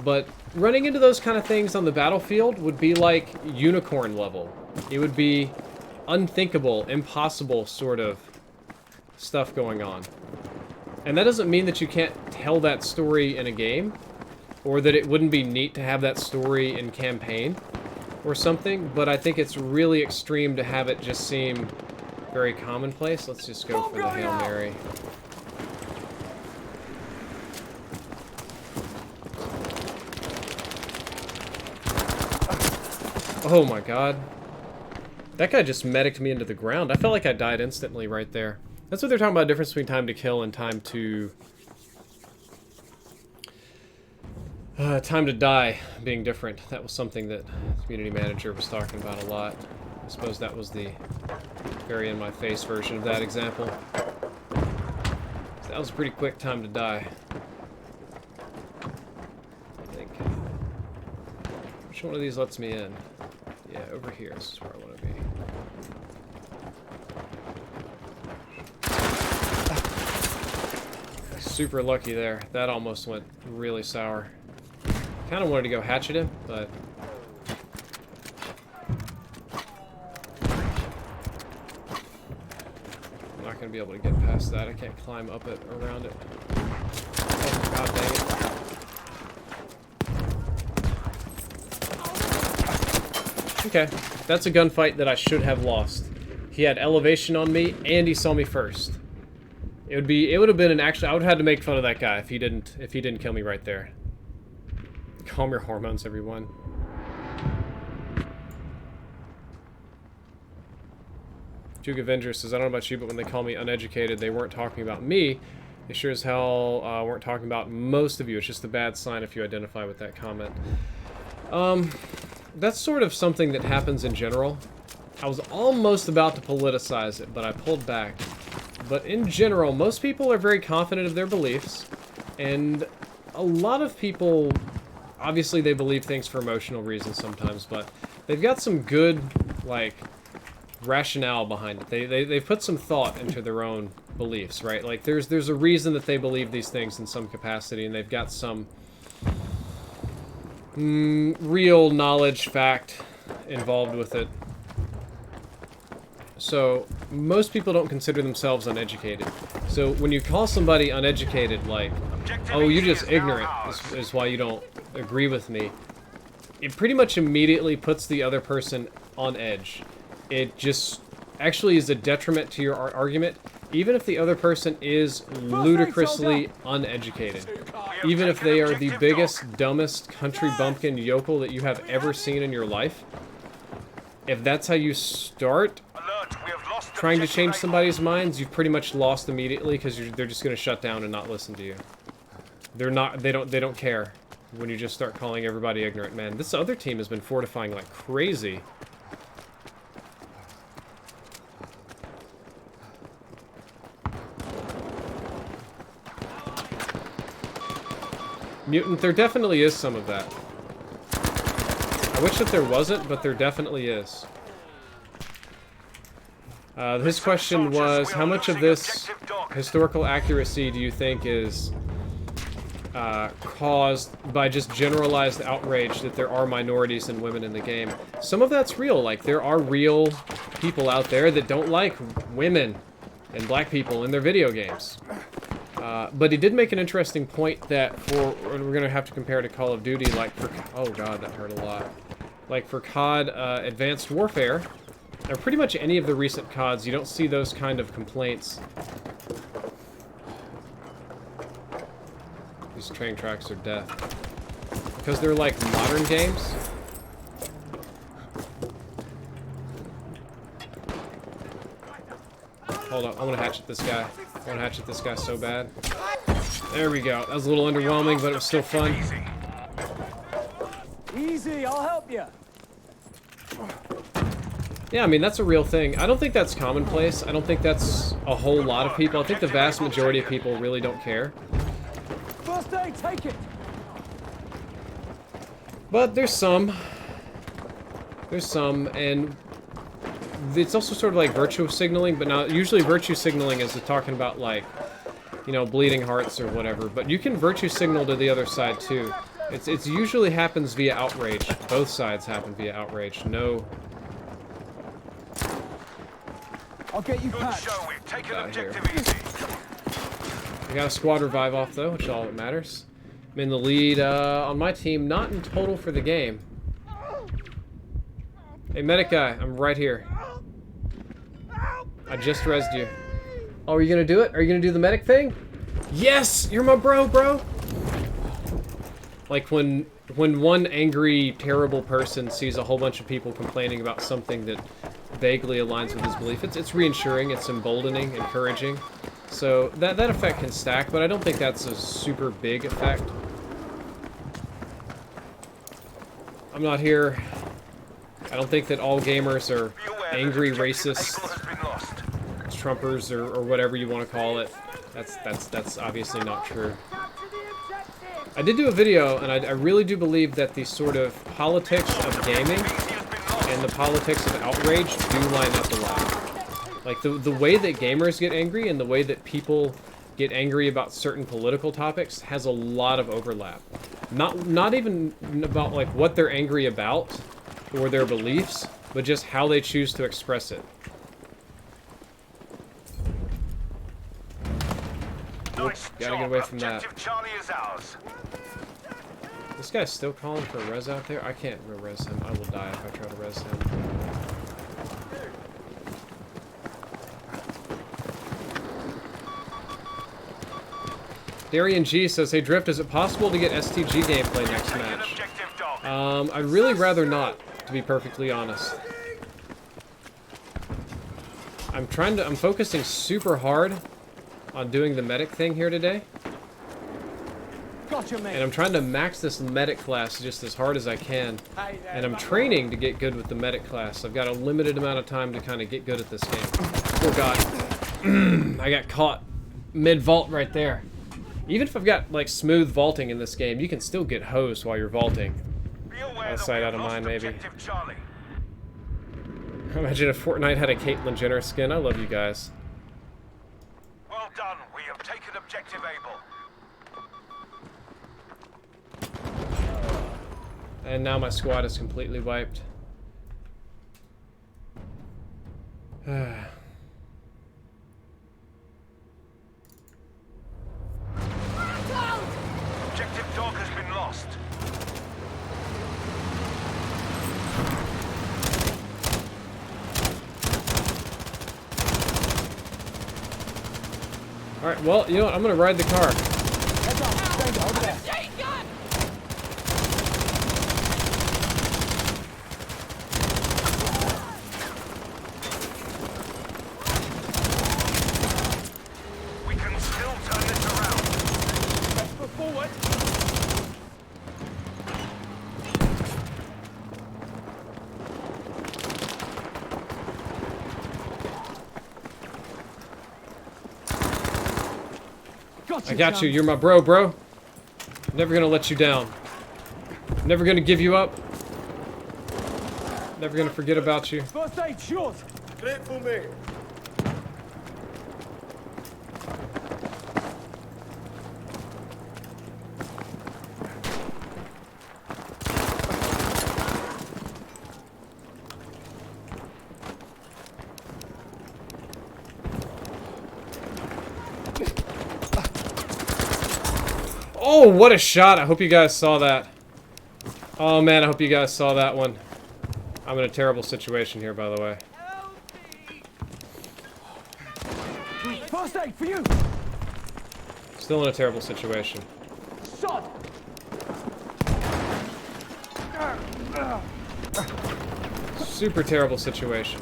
[SPEAKER 1] But running into those kind of things on the battlefield would be like unicorn level. It would be unthinkable, impossible sort of stuff going on. And that doesn't mean that you can't tell that story in a game, or that it wouldn't be neat to have that story in campaign or something, but I think it's really extreme to have it just seem very commonplace. Let's just go for the Hail Mary. Oh my god. That guy just medic'd me into the ground. I felt like I died instantly right there. That's what they're talking about, the difference between time to kill and time to die being different. That was something that the community manager was talking about a lot. I suppose that was the very in-my-face version of that example. So that was a pretty quick time to die. I think. Which one of these lets me in? Yeah, over here. This is where I want to be. Super lucky there. That almost went really sour. Kind of wanted to go hatchet him, but I'm not going to be able to get past that. I can't climb up it, around it. Oh, god dang it. Okay, that's a gunfight that I should have lost. He had elevation on me, and he saw me first. It would have been an actual. I would have had to make fun of that guy if he didn't kill me right there. Calm your hormones, everyone. Duke Avenger says, I don't know about you, but when they call me uneducated, they weren't talking about me. They sure as hell weren't talking about most of you. It's just a bad sign if you identify with that comment. That's sort of something that happens in general. I was almost about to politicize it, but I pulled back. But in general, most people are very confident of their beliefs, and a lot of people, obviously they believe things for emotional reasons sometimes, but they've got some good, like, rationale behind it. They've put some thought into their own beliefs, right? Like, there's a reason that they believe these things in some capacity, and they've got some real knowledge, fact involved with it. So, most people don't consider themselves uneducated. So, when you call somebody uneducated, like, oh, you're just ignorant, is why you don't agree with me, it pretty much immediately puts the other person on edge. It just actually is a detriment to your argument, even if the other person is ludicrously uneducated. Even if they are the biggest, dumbest country bumpkin yokel that you have ever seen in your life. If that's how you start trying to change somebody's minds, you've pretty much lost immediately, because they're just going to shut down and not listen to you. They don't care when you just start calling everybody ignorant. Man, this other team has been fortifying like crazy. Mutant, there definitely is some of that. I wish that there wasn't, but there definitely is. His question was, how much of this historical accuracy do you think is caused by just generalized outrage that there are minorities and women in the game? Some of that's real. Like, there are real people out there that don't like women and black people in their video games. But he did make an interesting point that we're going to have to compare to Call of Duty, like for... Oh god, that hurt a lot. Like for COD Advanced Warfare, or pretty much any of the recent CODs, you don't see those kind of complaints. These train tracks are death. Because they're like modern games. Hold on, I want to hatchet this guy. I want to hatchet this guy so bad. There we go. That was a little underwhelming, but it was still fun.
[SPEAKER 3] Easy, I'll help you.
[SPEAKER 1] Yeah, I mean, that's a real thing. I don't think that's commonplace. I don't think that's a whole lot of people. I think the vast majority of people really don't care.
[SPEAKER 3] First aid, take it.
[SPEAKER 1] But there's some. There's some, and it's also sort of like virtue signaling, but now usually virtue signaling is talking about, like, you know, bleeding hearts or whatever. But you can virtue signal to the other side too. It's usually happens via outrage. Both sides happen via outrage. No.
[SPEAKER 3] I'll get you
[SPEAKER 2] Good
[SPEAKER 3] patched.
[SPEAKER 2] show. We've taken
[SPEAKER 1] Out here.
[SPEAKER 2] objective easy.
[SPEAKER 1] I got a squad revive off though, which is all that matters. I'm in the lead on my team, not in total for the game. Hey, medic guy, I'm right here. I just rezzed you. Oh, are you gonna do it? Are you gonna do the medic thing? Yes! You're my bro! Like when one angry, terrible person sees a whole bunch of people complaining about something that vaguely aligns with his belief, it's reassuring, it's emboldening, encouraging. So that effect can stack, but I don't think that's a super big effect. I'm not here. I don't think that all gamers are angry racists, Trumpers, or whatever you want to call it. That's obviously not true. I did do a video, and I really do believe that the sort of politics of gaming and the politics of outrage do line up a lot. Like, the way that gamers get angry and the way that people get angry about certain political topics has a lot of overlap. Not even about, like, what they're angry about or their beliefs, but just how they choose to express it.
[SPEAKER 2] Nice
[SPEAKER 1] Gotta get
[SPEAKER 2] job.
[SPEAKER 1] away from that.
[SPEAKER 2] Objective Charlie is ours.
[SPEAKER 1] This guy's still calling for a res out there? I can't res him. I will die if I try to res him. Darian G says, hey Drift, is it possible to get STG gameplay next match? I'd really rather not, to be perfectly honest. I'm focusing super hard on doing the medic thing here today.
[SPEAKER 3] Gotcha, mate.
[SPEAKER 1] And I'm trying to max this medic class just as hard as I can. And I'm training to get good with the medic class. I've got a limited amount of time to kind of get good at this game. Oh god. I got caught mid-vault right there. Even if I've got, like, smooth vaulting in this game, you can still get hosed while you're vaulting. Out of sight, out of mind, maybe. Imagine if Fortnite had a Caitlyn Jenner skin. I love you guys.
[SPEAKER 2] Well done. We have taken objective Able.
[SPEAKER 1] And now my squad is completely wiped.
[SPEAKER 2] Objective Dog has been lost.
[SPEAKER 1] Alright, well, you know what? I'm gonna ride the car.
[SPEAKER 3] Heads up, Stranger, over there.
[SPEAKER 2] We can still turn this around.
[SPEAKER 3] Let's go forward.
[SPEAKER 1] I got you. You're my bro. Never gonna let you down. Never gonna give you up. Never gonna forget about you.
[SPEAKER 3] First aid, short.
[SPEAKER 5] Great for me.
[SPEAKER 1] Oh, what a shot. I hope you guys saw that. Oh, man, I hope you guys saw that one. I'm in a terrible situation here, by the way.
[SPEAKER 3] First aid for you.
[SPEAKER 1] Still in a terrible situation.
[SPEAKER 3] Shot.
[SPEAKER 1] Super terrible situation.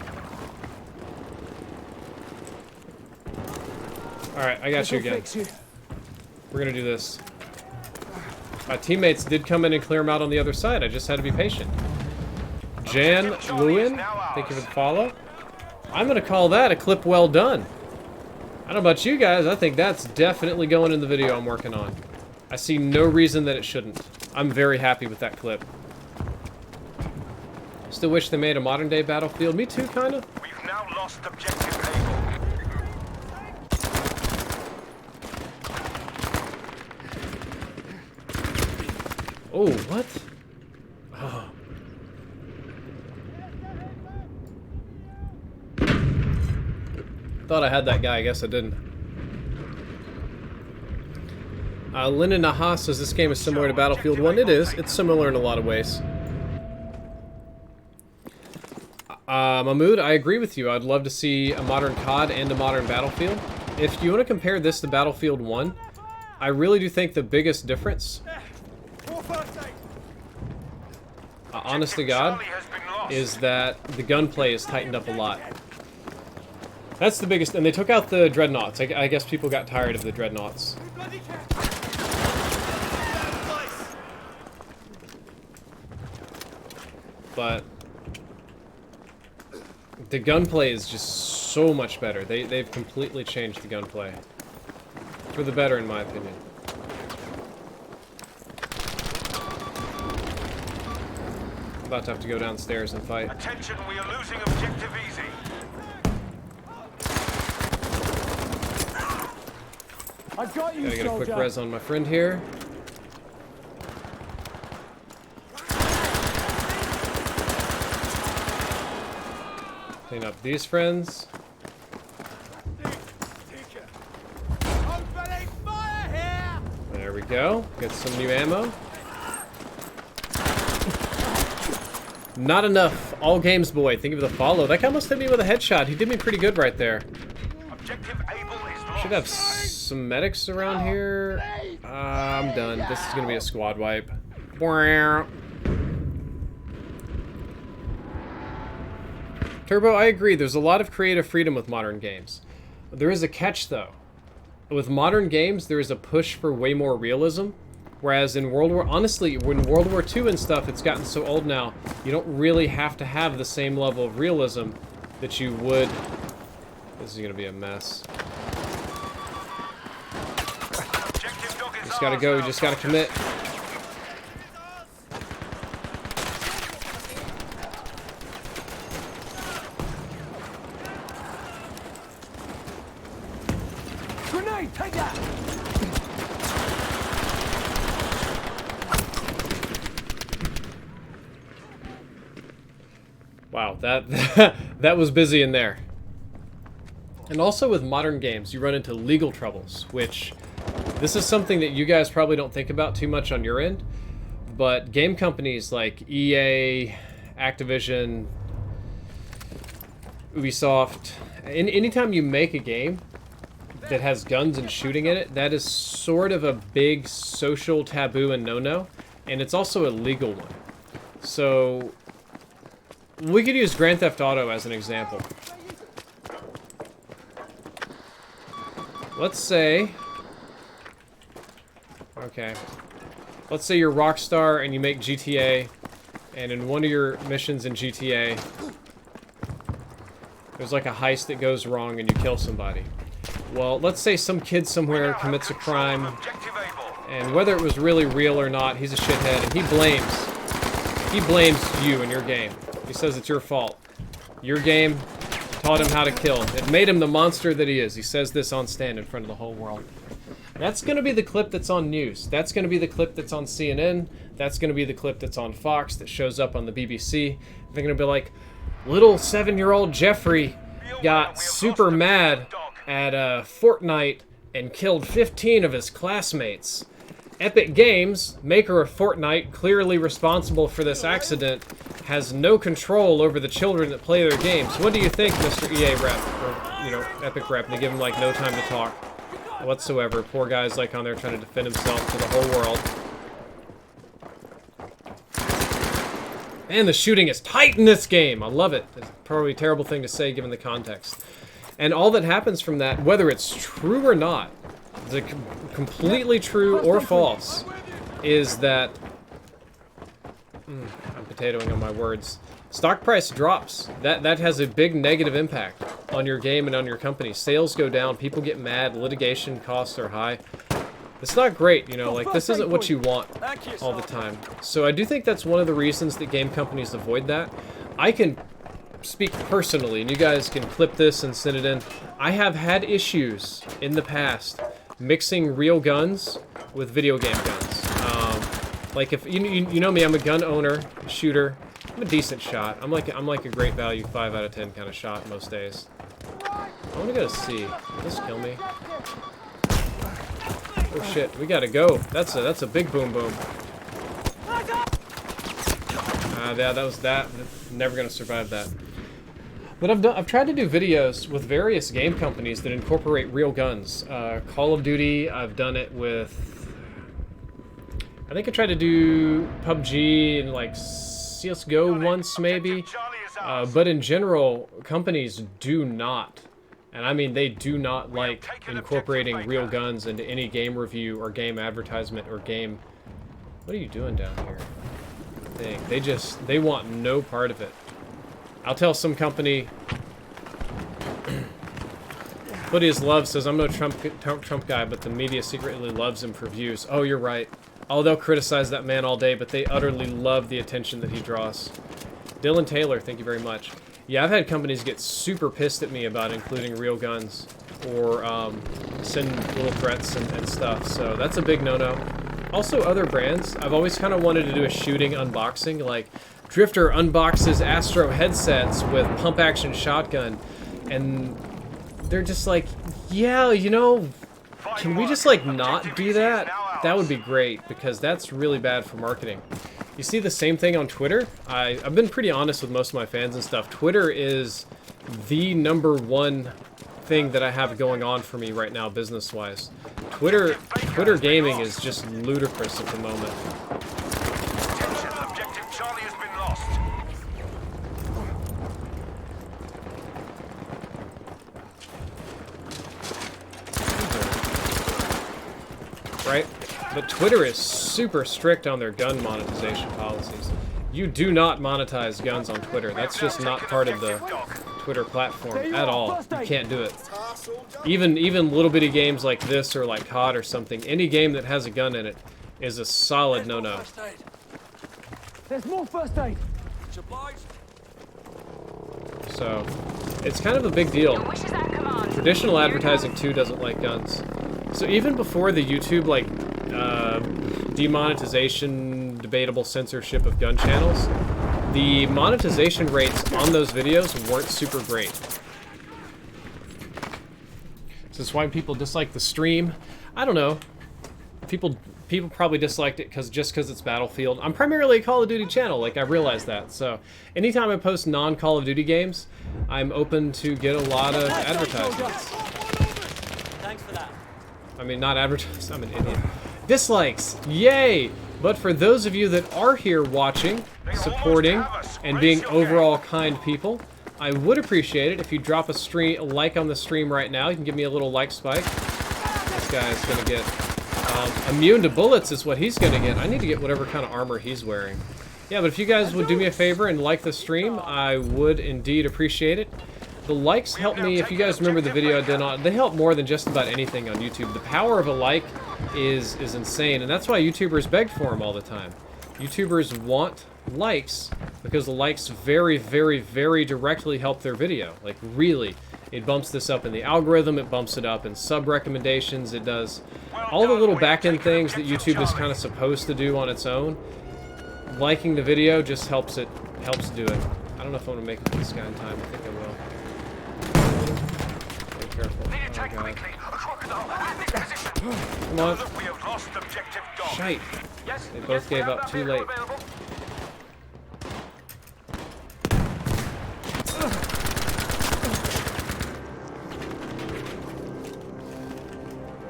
[SPEAKER 1] Alright, I got you again. We're gonna do this. My teammates did come in and clear them out on the other side. I just had to be patient. Jan Lewin, thank you for the follow. I'm gonna call that a clip well done. I don't know about you guys, I think that's definitely going in the video I'm working on. I see no reason that it shouldn't. I'm very happy with that clip. Still wish they made a modern day Battlefield. Me too, kinda.
[SPEAKER 2] We've now lost objective Able.
[SPEAKER 1] Oh, what? Oh. Thought I had that guy, I guess I didn't. Lennon Aha says this game is similar to Battlefield 1. It is. It's similar in a lot of ways. Mahmood, I agree with you. I'd love to see a modern COD and a modern Battlefield. If you want to compare this to Battlefield 1, I really do think the biggest difference, honest to God, is that the gunplay is tightened up a lot. That's the biggest, and they took out the dreadnoughts. I guess people got tired of the dreadnoughts. But the gunplay is just so much better. They've completely changed the gunplay. For the better, in my opinion. I'm about to have to go downstairs and fight.
[SPEAKER 2] Attention, we are losing objective easy.
[SPEAKER 3] I've got you,
[SPEAKER 1] Gotta get a quick
[SPEAKER 3] soldier.
[SPEAKER 1] res on my friend here. Clean up these friends. There we go. Get some new ammo. Not enough. All games boy. Think of the follow. That guy must hit me with a headshot. He did me pretty good right there.
[SPEAKER 2] Objective Able is lost.
[SPEAKER 1] Should have some medics around here. I'm done. This is gonna be a squad wipe. Turbo, I agree. There's a lot of creative freedom with modern games. There is a catch, though. With modern games, there is a push for way more realism. Whereas in honestly, when World War II and stuff, it's gotten so old now, you don't really have to have the same level of realism that you would. This is gonna be a mess. You just gotta go, you just gotta commit.
[SPEAKER 3] Grenade, take that.
[SPEAKER 1] Wow, that was busy in there. And also with modern games, you run into legal troubles, which this is something that you guys probably don't think about too much on your end, but game companies like EA, Activision, Ubisoft, anytime you make a game that has guns and shooting in it, that is sort of a big social taboo and no-no, and it's also a legal one. So we could use Grand Theft Auto as an example. Let's say, okay, let's say you're Rockstar and you make GTA, and in one of your missions in GTA, there's like a heist that goes wrong and you kill somebody. Well, let's say some kid somewhere commits a crime And whether it was really real or not, he's a shithead, and he blames you and your game. He says it's your fault. Your game taught him how to kill. It made him the monster that he is. He says this on stand in front of the whole world. That's going to be the clip that's on news. That's going to be the clip that's on CNN. That's going to be the clip that's on Fox that shows up on the BBC. They're going to be like, little 7-year-old Jeffrey got super mad at Fortnite and killed 15 of his classmates. Epic Games, maker of Fortnite, clearly responsible for this accident, has no control over the children that play their games. What do you think, Mr. EA rep, or, you know, Epic rep? They give him, like, no time to talk whatsoever. Poor guy's, like, on there trying to defend himself to the whole world. And the shooting is tight in this game. I love it. It's probably a terrible thing to say given the context. And all that happens from that, whether it's true or not, the completely true or false, is that... I'm potatoing on my words. Stock price drops. That has a big negative impact on your game and on your company. Sales go down, people get mad, litigation costs are high. It's not great, you know, like, this isn't what you want all the time. So I do think that's one of the reasons that game companies avoid that. I can speak personally, and you guys can clip this and send it in. I have had issues in the past mixing real guns with video game guns. Like, if you know me, I'm a gun owner, shooter. I'm a decent shot. I'm like a great value 5 out of 10 kind of shot most days. I want to go to C. Will this kill me? Oh shit, we gotta go. That's a big boom boom. Yeah, that was that. Never gonna survive that. But I've tried to do videos with various game companies that incorporate real guns. Call of Duty, I've done it with... I think I tried to do PUBG and like CSGO once maybe. But in general, companies do not, and I mean they do not like incorporating real guns into any game review or game advertisement or game... What are you doing down here? They want no part of it. I'll tell some company... Buddy is Love says, I'm no Trump guy, but the media secretly loves him for views. Oh, you're right. Oh, they'll criticize that man all day, but they utterly love the attention that he draws. Dylan Taylor, thank you very much. Yeah, I've had companies get super pissed at me about including real guns or send little threats and stuff, so that's a big no-no. Also, other brands, I've always kind of wanted to do a shooting unboxing, like Drifter unboxes Astro headsets with pump-action shotgun, and they're just like, yeah, you know, can we just, like, not do that? That would be great, because that's really bad for marketing. You see the same thing on Twitter? I've been pretty honest with most of my fans and stuff. Twitter is the #1 thing that I have going on for me right now, business-wise. Twitter gaming is just ludicrous at the moment.
[SPEAKER 2] Attention, objective Charlie has been lost.
[SPEAKER 1] Right? But Twitter is super strict on their gun monetization policies. You do not monetize guns on Twitter. That's just not part of the Twitter platform at all. You can't do it. Even little bitty games like this or like COD or something, any game that has a gun in it is a solid no-no.
[SPEAKER 3] There's more first aid.
[SPEAKER 1] So, it's kind of a big deal. Traditional advertising too doesn't like guns. So even before the YouTube like demonetization, debatable censorship of gun channels, the monetization rates on those videos weren't super great. So that's why people dislike the stream. I don't know. People probably disliked it just because it's Battlefield. I'm primarily a Call of Duty channel, like I realize that. So anytime I post non-Call of Duty games, I'm open to get a lot of advertisements.
[SPEAKER 3] Thanks for that.
[SPEAKER 1] I mean, not advertised. I'm an idiot. Dislikes, yay! But for those of you that are here watching, supporting, and being overall kind people, I would appreciate it if you drop a like on the stream right now. You can give me a little like spike. This guy is gonna get immune to bullets is what he's gonna get. I need to get whatever kind of armor he's wearing. Yeah, but if you guys would do me a favor and like the stream, I would indeed appreciate it. The likes help me. If you guys remember the video I did on, they help more than just about anything on YouTube. The power of a like is insane, and that's why YouTubers beg for them all the time. YouTubers want likes because the likes very, very, very directly help their video. Like, really. It bumps this up in the algorithm, it bumps it up in sub recommendations, it does all the little back-end things that YouTube is kind of supposed to do on its own. Liking the video just helps do it. I don't know if I'm going to make it to this guy in time. I think I will. Be careful. Oh, God. Come on. Shite. They both gave up too late.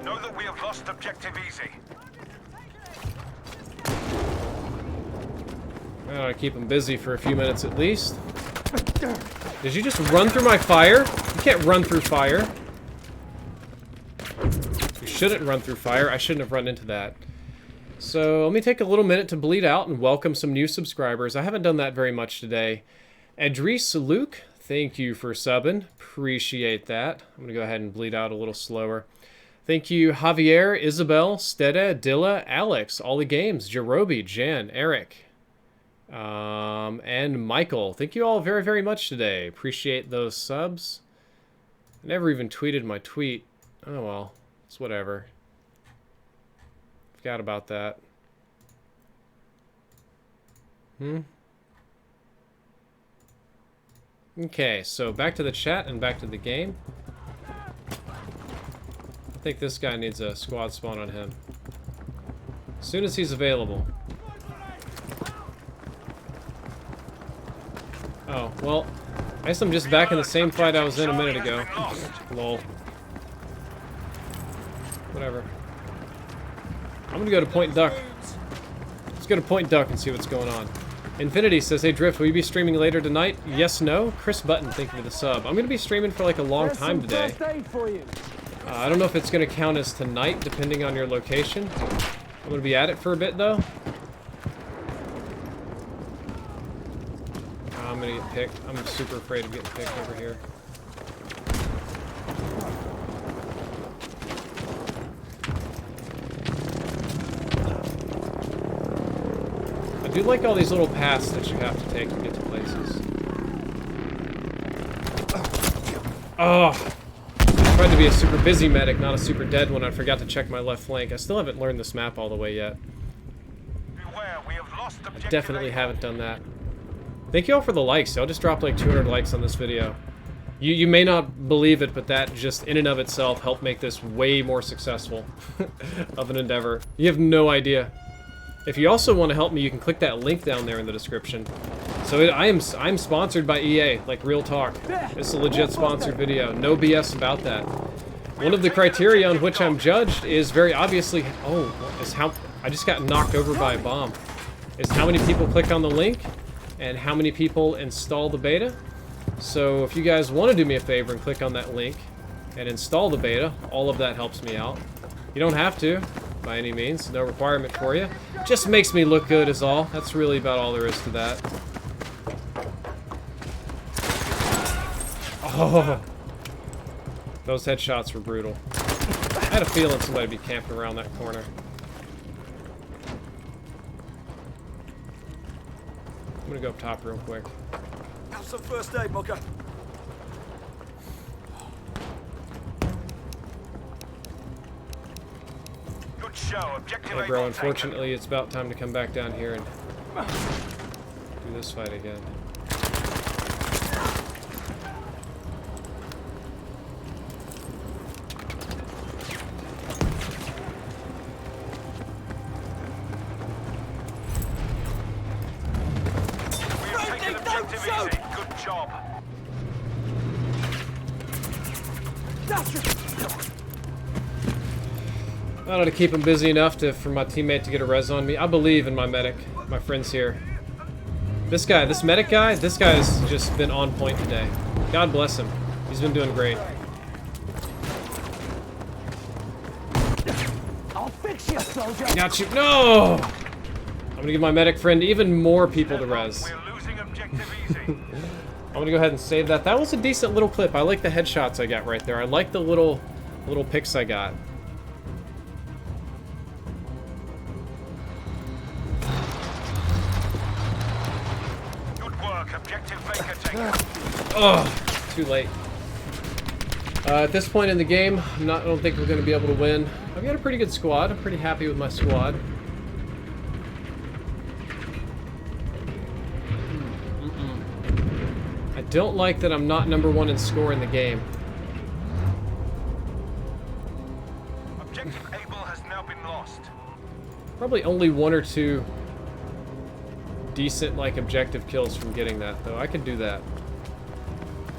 [SPEAKER 2] Know that we have lost objective easy.
[SPEAKER 1] I gotta keep him busy for a few minutes at least. Did you just run through my fire? You can't run through fire. You shouldn't run through fire. I shouldn't have run into that. So let me take a little minute to bleed out and welcome some new subscribers. I haven't done that very much today. Edris Luke, thank you for subbing. Appreciate that. I'm gonna go ahead and bleed out a little slower. Thank you, Javier, Isabel, Steda, Dilla, Alex, Ollie Games, Jerobi, Jan, Eric, and Michael. Thank you all very, very much today. Appreciate those subs. I never even tweeted my tweet. Oh well, it's whatever. Forgot about that. Okay, so back to the chat and back to the game. I think this guy needs a squad spawn on him. As soon as he's available. Oh, well, I guess I'm just back in the same fight I was in a minute ago. Lol. Whatever. I'm gonna go to Point Duck. Let's go to Point Duck and see what's going on. Infinity says, hey Drift, will you be streaming later tonight? Yes, no? Chris Button, thank you for the sub. I'm gonna be streaming for like a long time today. I don't know if it's gonna count as tonight, depending on your location. I'm gonna be at it for a bit though. I'm gonna get picked. I'm super afraid of getting picked over here. I do like all these little paths that you have to take to get to places. Oh! I tried to be a super busy medic, not a super dead one. I forgot to check my left flank. I still haven't learned this map all the way yet. I definitely haven't done that. Thank you all for the likes. Y'all just dropped like 200 likes on this video. You may not believe it, but that just in and of itself helped make this way more successful of an endeavor. You have no idea. If you also want to help me, you can click that link down there in the description. So I'm sponsored by EA, like real talk. It's a legit sponsored video. No BS about that. One of the criteria on which I'm judged is very obviously, is how I just got knocked over by a bomb. Is how many people click on the link and how many people install the beta. So if you guys want to do me a favor and click on that link and install the beta, all of that helps me out. You don't have to, by any means. No requirement for you. Just makes me look good is all. That's really about all there is to that. Oh, those headshots were brutal. I had a feeling somebody would be camping around that corner. I'm gonna go up top real quick.
[SPEAKER 3] Have some first aid, Mocha.
[SPEAKER 2] Good show. Objective
[SPEAKER 1] Hey bro, unfortunately it's about time to come back down here and do this fight again.
[SPEAKER 2] Good job.
[SPEAKER 1] I ought to keep him busy enough for my teammate to get a res on me. I believe in my medic, my friends here. This guy, this medic guy, this guy's just been on point today. God bless him. He's been doing great.
[SPEAKER 3] I'll fix you, soldier.
[SPEAKER 1] Got you. No! I'm gonna give my medic friend even more people to res.
[SPEAKER 2] We're losing objective easy.
[SPEAKER 1] I'm gonna go ahead and save that. That was a decent little clip. I like the headshots I got right there. I like the little picks I got.
[SPEAKER 2] objective Baker taken.
[SPEAKER 1] Oh, too late. At this point in the game, I don't think we're going to be able to win. I've got a pretty good squad. I'm pretty happy with my squad. I don't like that I'm not #1 in score in the game.
[SPEAKER 2] Objective Able has now been lost.
[SPEAKER 1] Probably only 1 or 2 decent, like, objective kills from getting that, though. I could do that.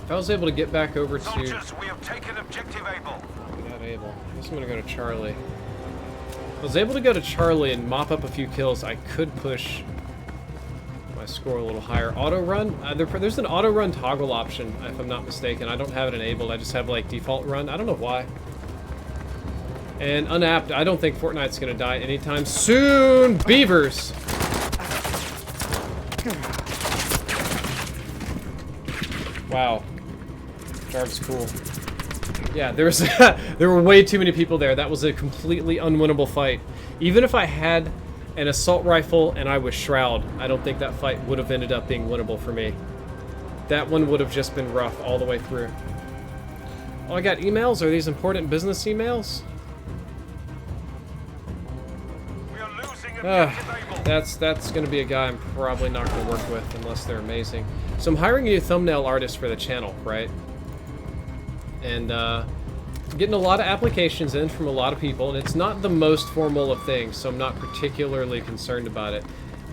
[SPEAKER 1] If I was able to get back over to...
[SPEAKER 2] Soldiers, we have taken objective Able.
[SPEAKER 1] We got Able. I guess I'm gonna go to Charlie. If I was able to go to Charlie and mop up a few kills, I could push my score a little higher. Auto run? There's an auto run toggle option, if I'm not mistaken. I don't have it enabled. I just have, like, default run. I don't know why. And unapt, I don't think Fortnite's gonna die anytime soon. Beavers! Wow. Jarv's cool. Yeah, there were way too many people there. That was a completely unwinnable fight. Even if I had an assault rifle and I was Shroud, I don't think that fight would have ended up being winnable for me. That one would have just been rough all the way through. Oh, I got emails? Are these important business emails?
[SPEAKER 2] We are losing objective Able.
[SPEAKER 1] That's gonna be a guy I'm probably not gonna work with unless they're amazing. So I'm hiring a new thumbnail artist for the channel, right? And getting a lot of applications in from a lot of people, and it's not the most formal of things, so I'm not particularly concerned about it.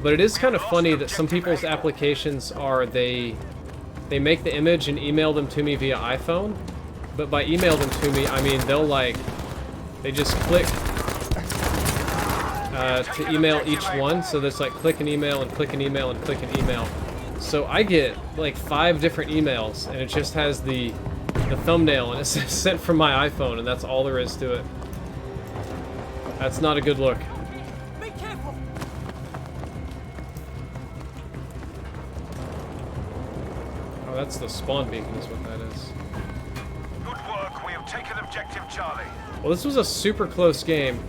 [SPEAKER 1] But it is kind of funny that some people's applications are they make the image and email them to me via iPhone, but by email them to me, I mean they just click to email each one, so there's like click an email and click an email and click an email. So I get like 5 different emails, and it just has the thumbnail, and it's sent from my iPhone, and that's all there is to it. That's not a good look.
[SPEAKER 3] Be careful.
[SPEAKER 1] Oh, that's the spawn beacon is what that is.
[SPEAKER 2] Good work. We have taken objective Charlie.
[SPEAKER 1] Well, this was a super close game.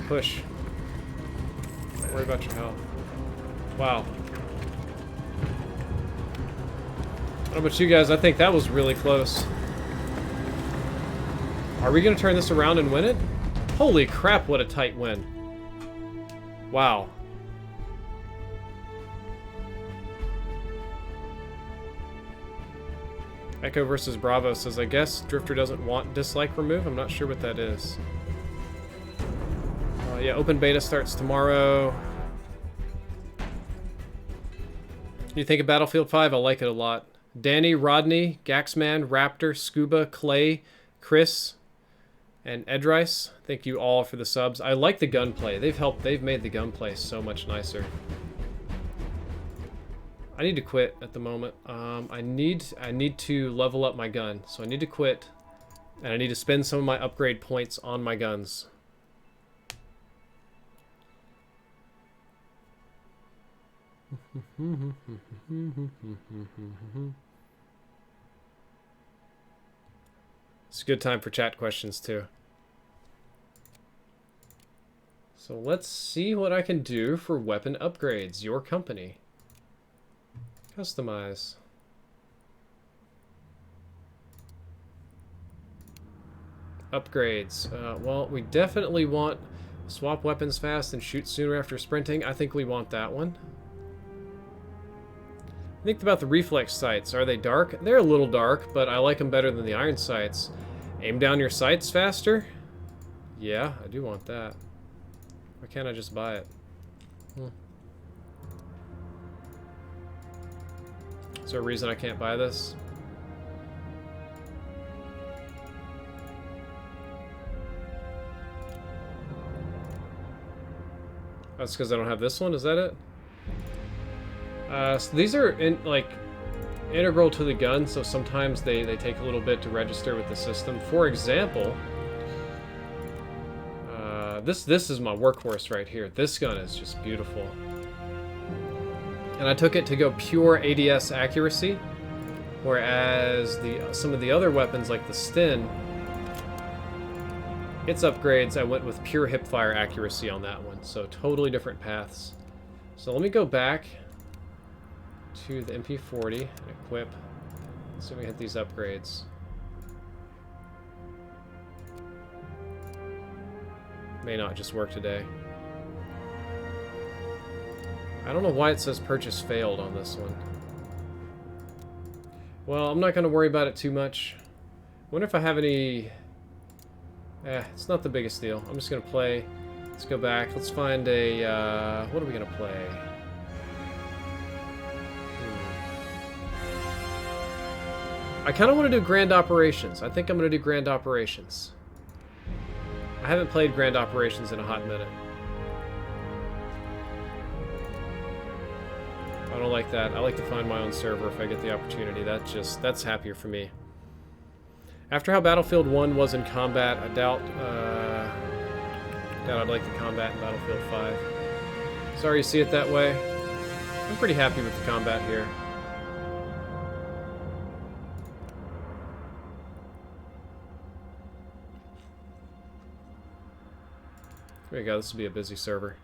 [SPEAKER 1] Push. Don't worry about your health. Wow. I don't know about you guys, I think that was really close. Are we going to turn this around and win it? Holy crap, what a tight win. Wow. Echo versus Bravo says, I guess Drifter doesn't want dislike remove. I'm not sure what that is. Yeah, open beta starts tomorrow. What do you think of Battlefield 5? I like it a lot. Danny, Rodney, Gaxman, Raptor, Scuba, Clay, Chris, and Edrice. Thank you all for the subs. I like the gunplay. They've made the gunplay so much nicer. I need to quit at the moment. I need to level up my gun. So I need to quit, and I need to spend some of my upgrade points on my guns. It's a good time for chat questions too. So let's see what I can do for weapon upgrades. Your company. Customize. Upgrades. Well, we definitely want swap weapons fast and shoot sooner after sprinting. I think we want that one. Think about the reflex sights. Are they dark? They're a little dark, but I like them better than the iron sights. Aim down your sights faster? Yeah, I do want that. Why can't I just buy it? Is there a reason I can't buy this? That's because I don't have this one? Is that it? So these are integral to the gun, so sometimes they take a little bit to register with the system. For example, this is my workhorse right here. This gun is just beautiful. And I took it to go pure ADS accuracy, whereas some of the other weapons like the Sten its upgrades, I went with pure hipfire accuracy on that one. So totally different paths. So let me go back to the MP40 and equip. So we hit these upgrades. May not just work today. I don't know why it says purchase failed on this one. Well, I'm not going to worry about it too much. Wonder if I have any... it's not the biggest deal. I'm just going to play. Let's go back. Let's find a... what are we going to play? I kind of want to do Grand Operations. I think I'm going to do Grand Operations. I haven't played Grand Operations in a hot minute. I don't like that. I like to find my own server if I get the opportunity. That's happier for me. After how Battlefield 1 was in combat, I doubt I'd like the combat in Battlefield 5. Sorry you see it that way. I'm pretty happy with the combat here. There you go, this will be a busy server.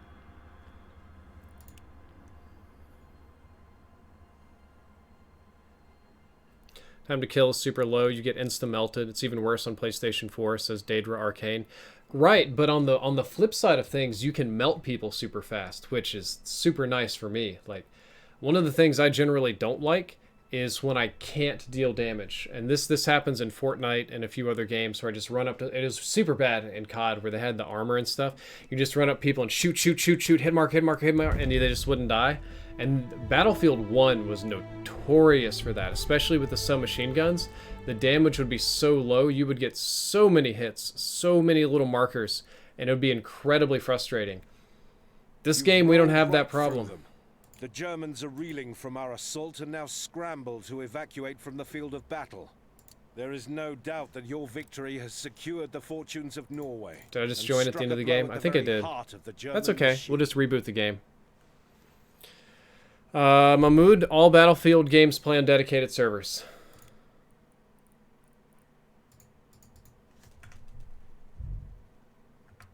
[SPEAKER 1] Time to kill is super low. You get insta-melted. It's even worse on PlayStation 4, says Daedra Arcane. Right, but on the flip side of things, you can melt people super fast, which is super nice for me. Like, one of the things I generally don't like is when I can't deal damage. And this happens in Fortnite and a few other games where I just run up to... It is super bad in COD where they had the armor and stuff. You just run up people and shoot, hit mark, and they just wouldn't die. And Battlefield 1 was notorious for that, especially with the submachine guns. The damage would be so low, you would get so many hits, so many little markers, and it would be incredibly frustrating. This game, we don't have that problem.
[SPEAKER 5] The Germans are reeling from our assault and now scramble to evacuate from the field of battle. There is no doubt that your victory has secured the fortunes of Norway.
[SPEAKER 1] Did I just join at the end of the game? I think I did. That's okay. We'll just reboot the game. Mahmoud, all Battlefield games play on dedicated servers.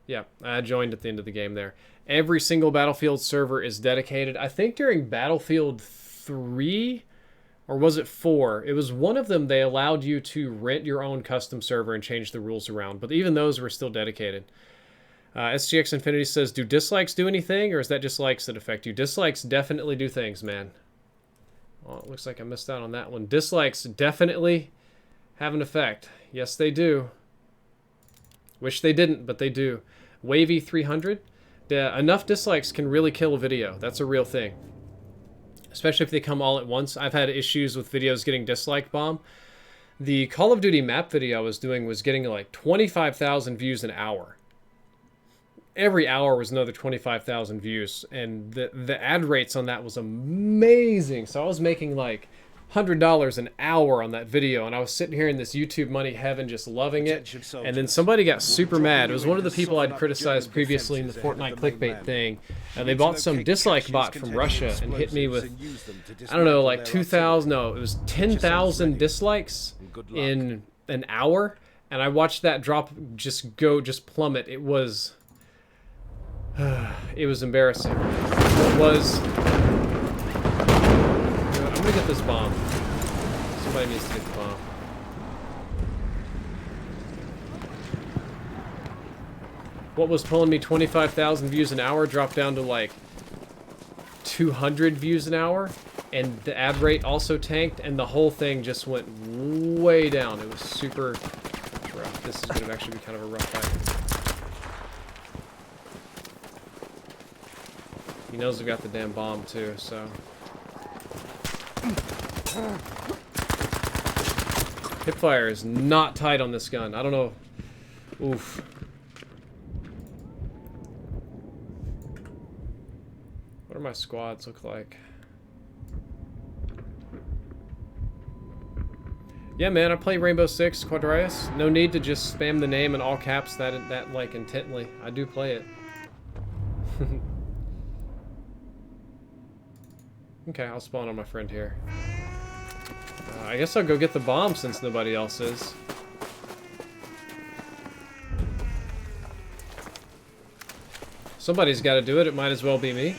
[SPEAKER 1] Yeah, I joined at the end of the game there. Every single Battlefield server is dedicated. I think during Battlefield 3, or was it 4? It was one of them they allowed you to rent your own custom server and change the rules around, but even those were still dedicated. SGX Infinity says, do dislikes do anything, or is that just likes that affect you? Dislikes definitely do things, man. Well, it looks like I missed out on that one. Dislikes definitely have an effect. Yes, they do. Wish they didn't, but they do. Wavy 300. Enough dislikes can really kill a video. That's a real thing. Especially if they come all at once. I've had issues with videos getting dislike bomb. The Call of Duty map video I was doing was getting like 25,000 views an hour. Every hour was another 25,000 views, and the ad rates on that was amazing. So I was making like $100 an hour on that video, and I was sitting here in this YouTube money heaven just loving it. And then somebody got super mad. It was one of the people I'd criticized previously in the Fortnite clickbait thing, and they bought some dislike bot from Russia and hit me with, I don't know, like 2,000, no, it was 10,000 dislikes in an hour, and I watched that drop just plummet. It was... it was embarrassing. It was... I'm gonna get this bomb. Somebody needs to get the bomb. What was pulling me 25,000 views an hour dropped down to like 200 views an hour, and the ad rate also tanked, and the whole thing just went way down. It was super rough. This is gonna actually be kind of a rough fight. He knows we got the damn bomb too, so. Hipfire is not tight on this gun. I don't know. Oof. What do my squads look like? Yeah, man, I play Rainbow Six Quadrius. No need to just spam the name in all caps that like intently. I do play it. Okay, I'll spawn on my friend here. I guess I'll go get the bomb since nobody else is. Somebody's got to do it. It might as well be me.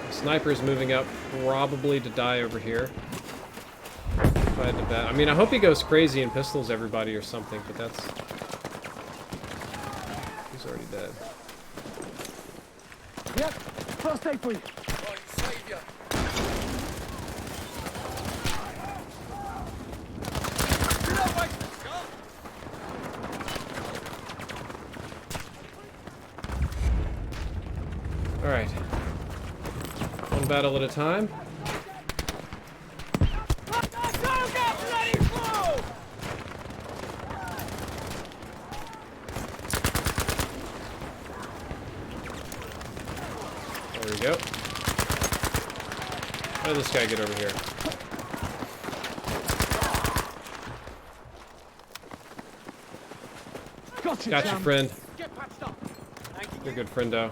[SPEAKER 1] The sniper's moving up, probably to die over here. If I had to bet. I mean, I hope he goes crazy and pistols everybody or something, but that's... He's already dead.
[SPEAKER 3] Yep, first aid for you.
[SPEAKER 1] Alright. One battle at a time. There we go. How did this guy get over here? Gotcha, friend. You're a good friendo.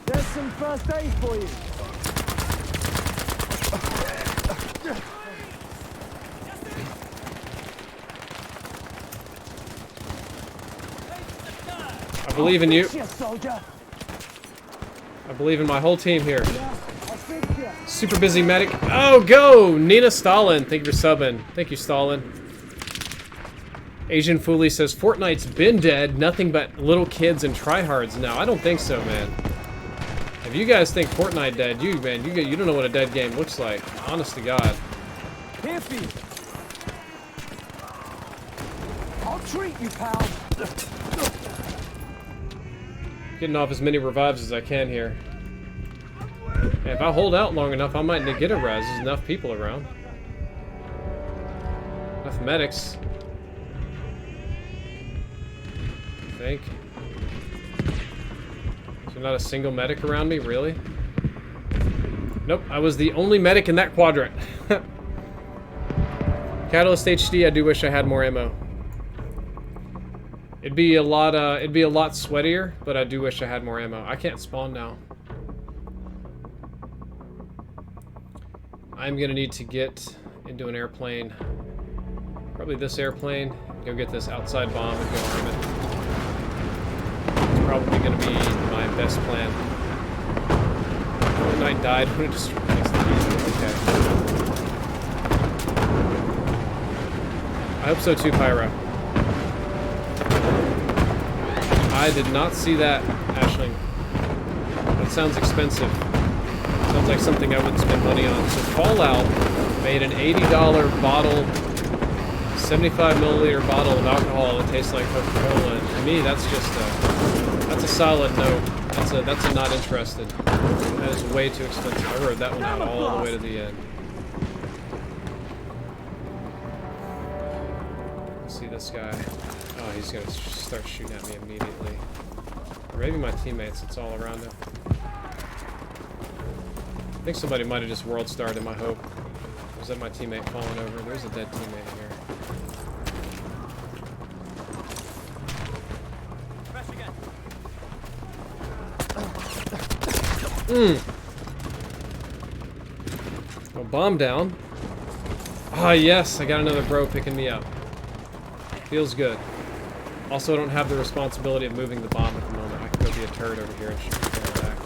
[SPEAKER 3] There's some first aid for you.
[SPEAKER 1] I believe in you.
[SPEAKER 3] Yes, soldier.
[SPEAKER 1] I believe in my whole team here.
[SPEAKER 3] I'll fix you.
[SPEAKER 1] Super busy medic. Oh, go! Nina Stalin. Thank you for subbing. Thank you, Stalin. Asian Foolie says, Fortnite's been dead. Nothing but little kids and tryhards now. I don't think so, man. If you guys think Fortnite dead, you don't know what a dead game looks like. Honest to God.
[SPEAKER 3] Here for you. I'll treat you, pal.
[SPEAKER 1] Getting off as many revives as I can here. And if I hold out long enough, I might get a res. There's enough people around. Enough medics. I think. Is there not a single medic around me? Really? Nope, I was the only medic in that quadrant. Catalyst HD, I do wish I had more ammo. It'd be a lot sweatier, but I do wish I had more ammo. I can't spawn now. I'm gonna need to get into an airplane. Probably this airplane. Go get this outside bomb and go arm it. It's probably gonna be my best plan. Fortnite died when it destroyed the okay. I hope so too, Pyro. I did not see that, Ashling. That sounds expensive. Sounds like something I wouldn't spend money on. So Fallout made an $80 bottle, 75 milliliter bottle of alcohol that tastes like Coca-Cola. And to me, that's just that's a solid no. That's a not interested. That is way too expensive. I rode that one out all the way to the end. See this guy. Oh, he's gonna start shooting at me immediately. Or maybe my teammates, it's all around him. I think somebody might have just world starred in my hope. Or was that my teammate falling over? There's a dead teammate here. Oh, bomb down. Ah, yes, I got another bro picking me up. Feels good. Also, I don't have the responsibility of moving the bomb at the moment. I can go be a turd over here and shoot the back.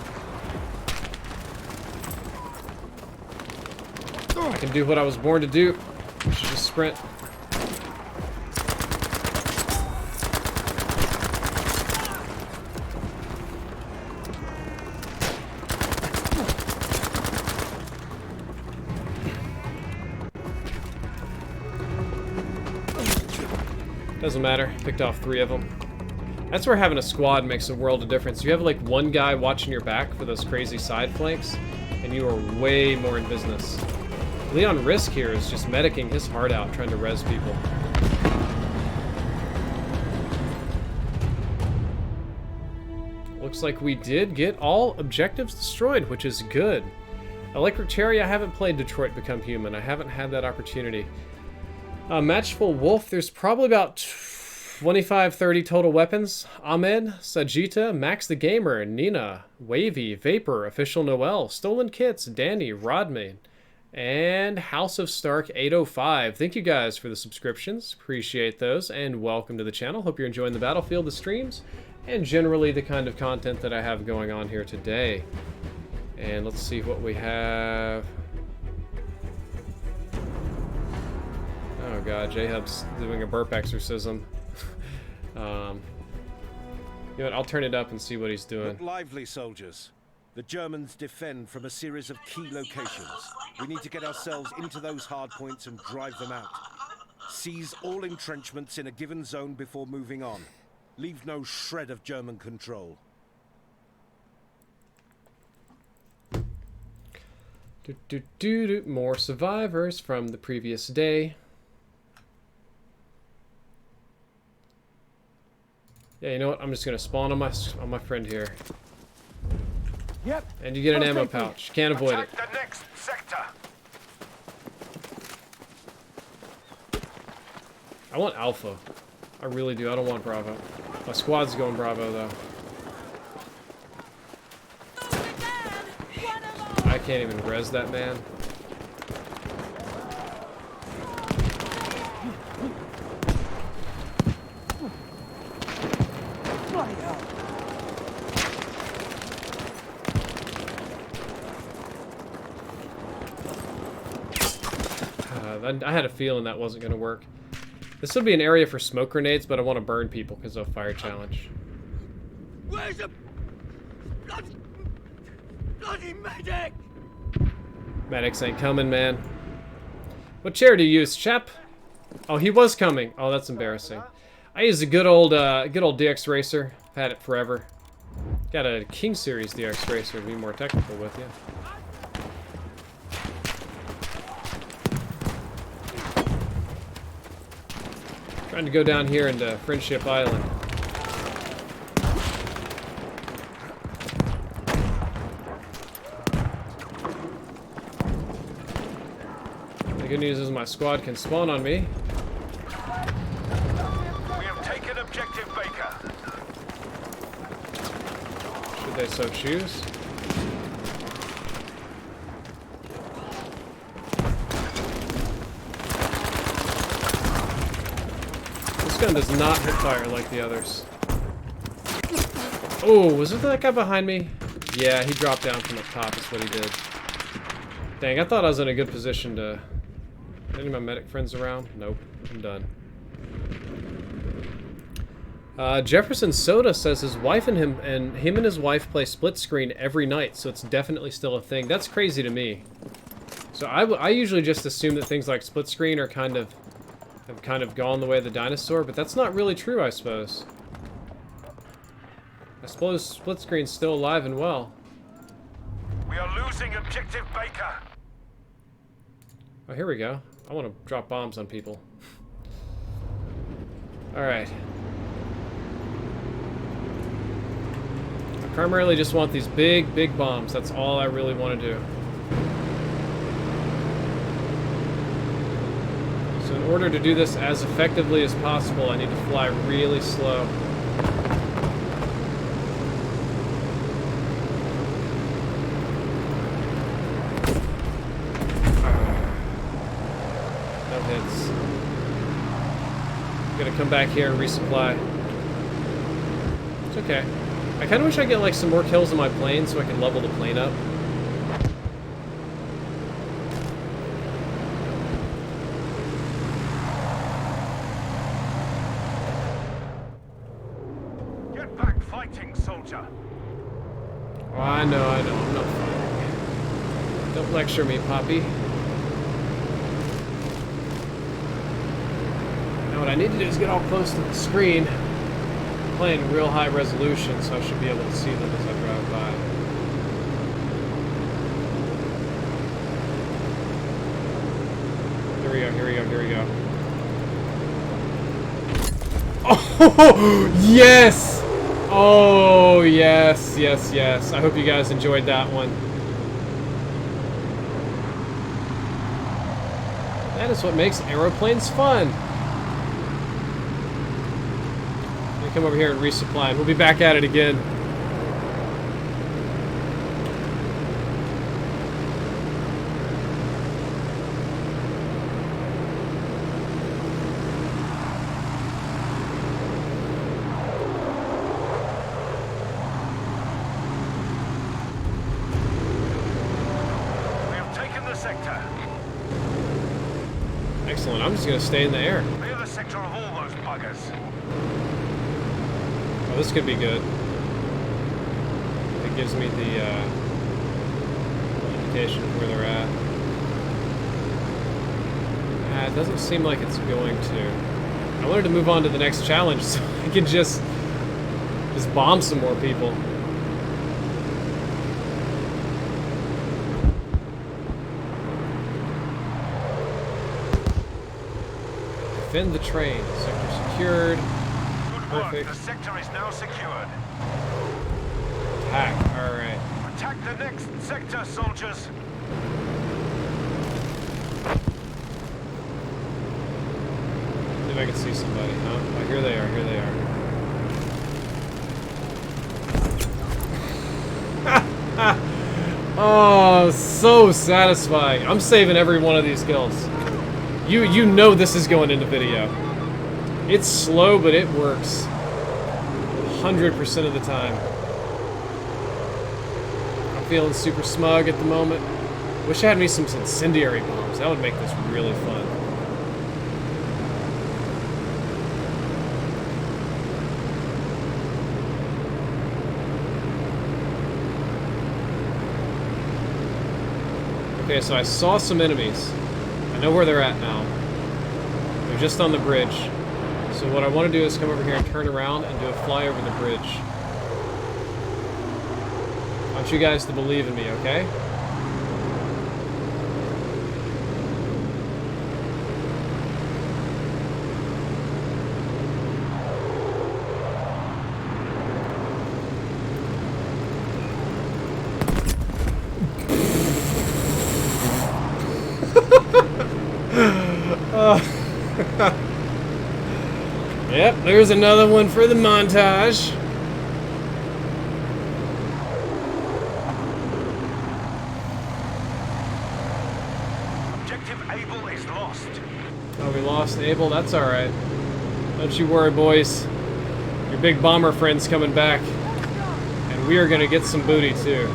[SPEAKER 1] I can do what I was born to do, which is just sprint. Doesn't matter. Picked off 3 of them. That's where having a squad makes a world of difference. You have like one guy watching your back for those crazy side flanks, and you are way more in business. Leon Risk here is just medicing his heart out, trying to res people. Looks like we did get all objectives destroyed, which is good. Electric Cherry, I haven't played Detroit Become Human. I haven't had that opportunity. Matchful Wolf, there's probably about 25-30 total weapons. Ahmed, Sajita, Max the Gamer, Nina, Wavy, Vapor, Official Noel, Stolen Kits, Danny, Rodman, And House of Stark 805. Thank you guys for the subscriptions. Appreciate those. And welcome to the channel. Hope you're enjoying the Battlefield, the streams, and generally the kind of content that I have going on here today. And let's see what we have. Oh god, J-Hub's doing a burp exorcism. You know what, I'll turn it up and see what he's doing.
[SPEAKER 5] Look lively, soldiers. The Germans defend from a series of key locations. We need to get ourselves into those hard points and drive them out. Seize all entrenchments in a given zone before moving on. Leave no shred of German control.
[SPEAKER 1] More survivors from the previous day. Yeah, you know what? I'm just gonna spawn on my friend here.
[SPEAKER 3] Yep.
[SPEAKER 1] And you get an ammo
[SPEAKER 3] Perfect.
[SPEAKER 1] pouch. Can't avoid it.
[SPEAKER 2] Attack the next sector.
[SPEAKER 1] I want Alpha. I really do. I don't want Bravo. My squad's going Bravo though. I can't even res that man.
[SPEAKER 3] Bloody hell.
[SPEAKER 1] I had a feeling that wasn't going to work. This would be an area for smoke grenades, but I want to burn people because of fire challenge.
[SPEAKER 3] Where's the bloody medic?
[SPEAKER 1] Medics ain't coming, man. What chair do you use, chap? Oh, he was coming. Oh, that's embarrassing. I use a good old DX Racer. I've had it forever. Got a King Series DX Racer to be more technical with you. Trying to go down here into Friendship Island. The good news is my squad can spawn on me.
[SPEAKER 2] We have taken objective Baker.
[SPEAKER 1] Should they so choose? This gun does not hit fire like the others. Oh, was it that guy behind me? Yeah, he dropped down from the top, is what he did. Dang, I thought I was in a good position to... Any of my medic friends around? Nope, I'm done. Jefferson Soda says his wife and him and his wife play split screen every night, so it's definitely still a thing. That's crazy to me. So I usually just assume that things like split screen are have kind of gone the way of the dinosaur, but that's not really true, I suppose. I suppose split screen's still alive and well.
[SPEAKER 2] We are losing objective Baker.
[SPEAKER 1] Oh, here we go. I want to drop bombs on people. Alright. I primarily just want these big bombs. That's all I really want to do. So in order to do this as effectively as possible, I need to fly really slow. No hits. I'm gonna come back here and resupply. It's okay. I kind of wish I get like some more kills on my plane so I can level the plane up.
[SPEAKER 2] Get back fighting, soldier.
[SPEAKER 1] Oh, I know, I'm not fighting. Don't lecture me, Poppy. Now what I need to do is get all close to the screen. I'm playing real high resolution, so I should be able to see them as I drive by. Here we go, here we go, here we go. Oh, yes! Oh, yes, yes, yes. I hope you guys enjoyed that one. That is what makes aeroplanes fun. Let me come over here and resupply, and we'll be back at it again.
[SPEAKER 2] sector.
[SPEAKER 1] Excellent. I'm just gonna stay in the air.
[SPEAKER 2] Clear the sector of all those buggers.
[SPEAKER 1] Oh, this could be good. It gives me the indication of where they're at. It doesn't seem like it's going to. I wanted to move on to the next challenge so I could just bomb some more people. Defend the train. Sector secured.
[SPEAKER 2] Good work.
[SPEAKER 1] Perfect.
[SPEAKER 2] The sector is now secured.
[SPEAKER 1] Attack. Alright.
[SPEAKER 2] Attack the next sector, soldiers.
[SPEAKER 1] See if I can see somebody, huh? Oh, here they are, here they are. Oh, so satisfying. I'm saving every one of these kills. You know this is going into video. It's slow, but it works. 100% of the time. I'm feeling super smug at the moment. Wish I had me some incendiary bombs. That would make this really fun. Okay, so I saw some enemies. I know where they're at now. They're just on the bridge. So what I want to do is come over here and turn around and do a fly over the bridge. I want you guys to believe in me, okay? Yep, there's another one for the montage.
[SPEAKER 2] Objective Able is lost.
[SPEAKER 1] Oh, we lost Abel? That's alright. Don't you worry, boys. Your big bomber friend's coming back. And we are gonna get some booty, too.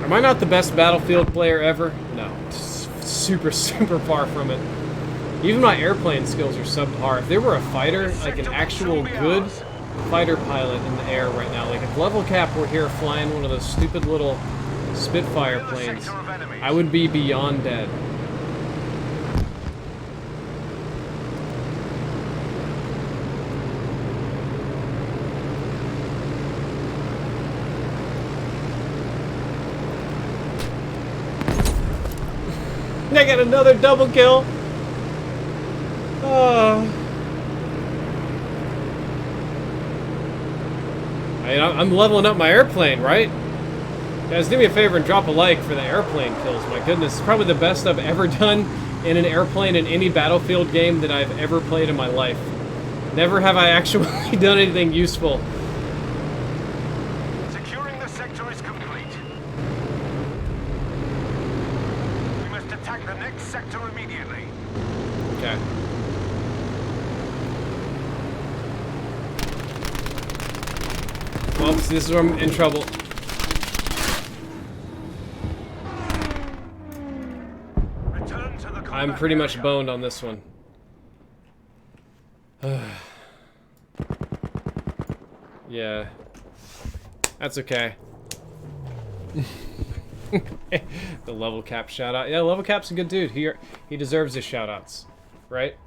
[SPEAKER 1] Am I not the best Battlefield player ever? No, super far from it. Even my airplane skills are subpar. If there were a fighter, like an actual good fighter pilot in the air right now, like if Level Cap were here flying one of those stupid little Spitfire planes, I would be beyond dead. I got another double kill. I'm leveling up my airplane, right? Guys, do me a favor and drop a like for the airplane kills. My goodness, it's probably the best I've ever done in an airplane in any Battlefield game that I've ever played in my life. Never have I actually done anything useful.
[SPEAKER 2] Securing the sector is complete. We must attack the next sector immediately.
[SPEAKER 1] Okay. Well, see, this is where I'm in trouble.
[SPEAKER 2] Return to the combat
[SPEAKER 1] I'm pretty much
[SPEAKER 2] area.
[SPEAKER 1] boned on this one. Yeah. That's okay. The Level Cap shout out. Yeah, Level Cap's a good dude. He deserves his shout outs. Right?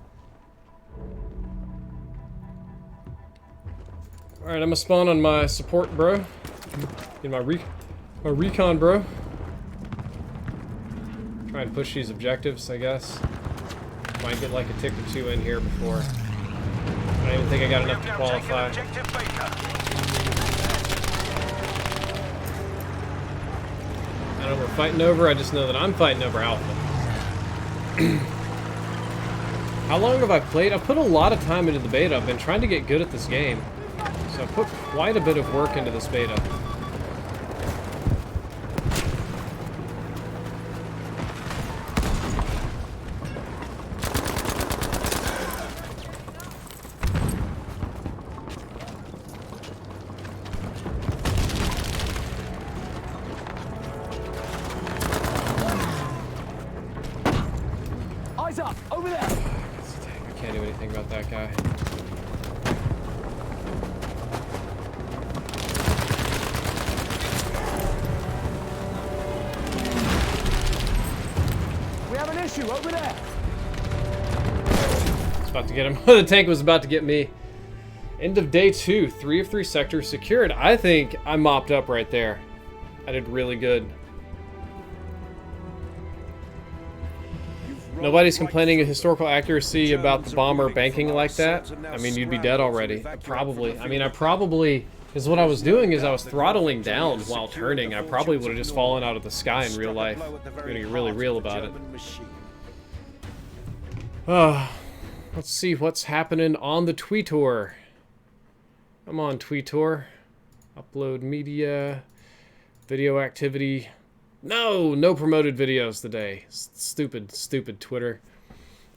[SPEAKER 1] Alright, I'm gonna spawn on my support, bro. In my recon, bro. Try and push these objectives, I guess. Might get like a tick or two in here before. I don't even think I got enough to qualify.
[SPEAKER 2] Objective Baker.
[SPEAKER 1] I don't know what we're fighting over, I just know that I'm fighting over Alpha. How long have I played? I've put a lot of time into the beta. I've been trying to get good at this game. So I've put quite a bit of work into this beta. that guy.
[SPEAKER 3] We have an issue over there.
[SPEAKER 1] It's about to get him. The tank was about to get me. End of day 2. 3 of 3 sectors secured. I think I mopped up right there. I did really good. Nobody's complaining of historical accuracy about the bomber banking like that. I mean, you'd be dead already. Probably. I mean, I probably... Because what I was doing is I was throttling down while turning. I probably would have just fallen out of the sky in real life. We're gonna get really real about it. Let's see what's happening on the Tweetor. Come on, Tweetor. Upload media. Video activity. No promoted videos today. Stupid Twitter.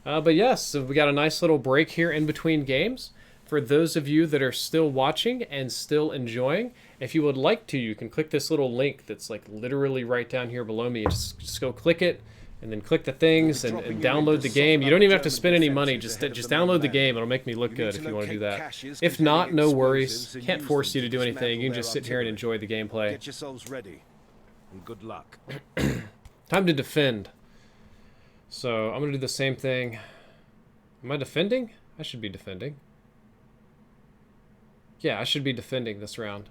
[SPEAKER 1] But yes, so we got a nice little break here in between games. For those of you that are still watching and still enjoying, if you would like to, you can click this little link that's like literally right down here below me. Just go click it, and then click the things and download the game. You don't even have to spend any money. Just download the game. It'll make me look good if you want to do that. If not, no worries. Can't force you to do anything. You can just sit here and enjoy the gameplay.
[SPEAKER 5] Get yourselves ready, and good luck.
[SPEAKER 1] Time to defend. So I'm gonna do the same thing. Am I defending? I should be defending. Yeah, I should be defending this round.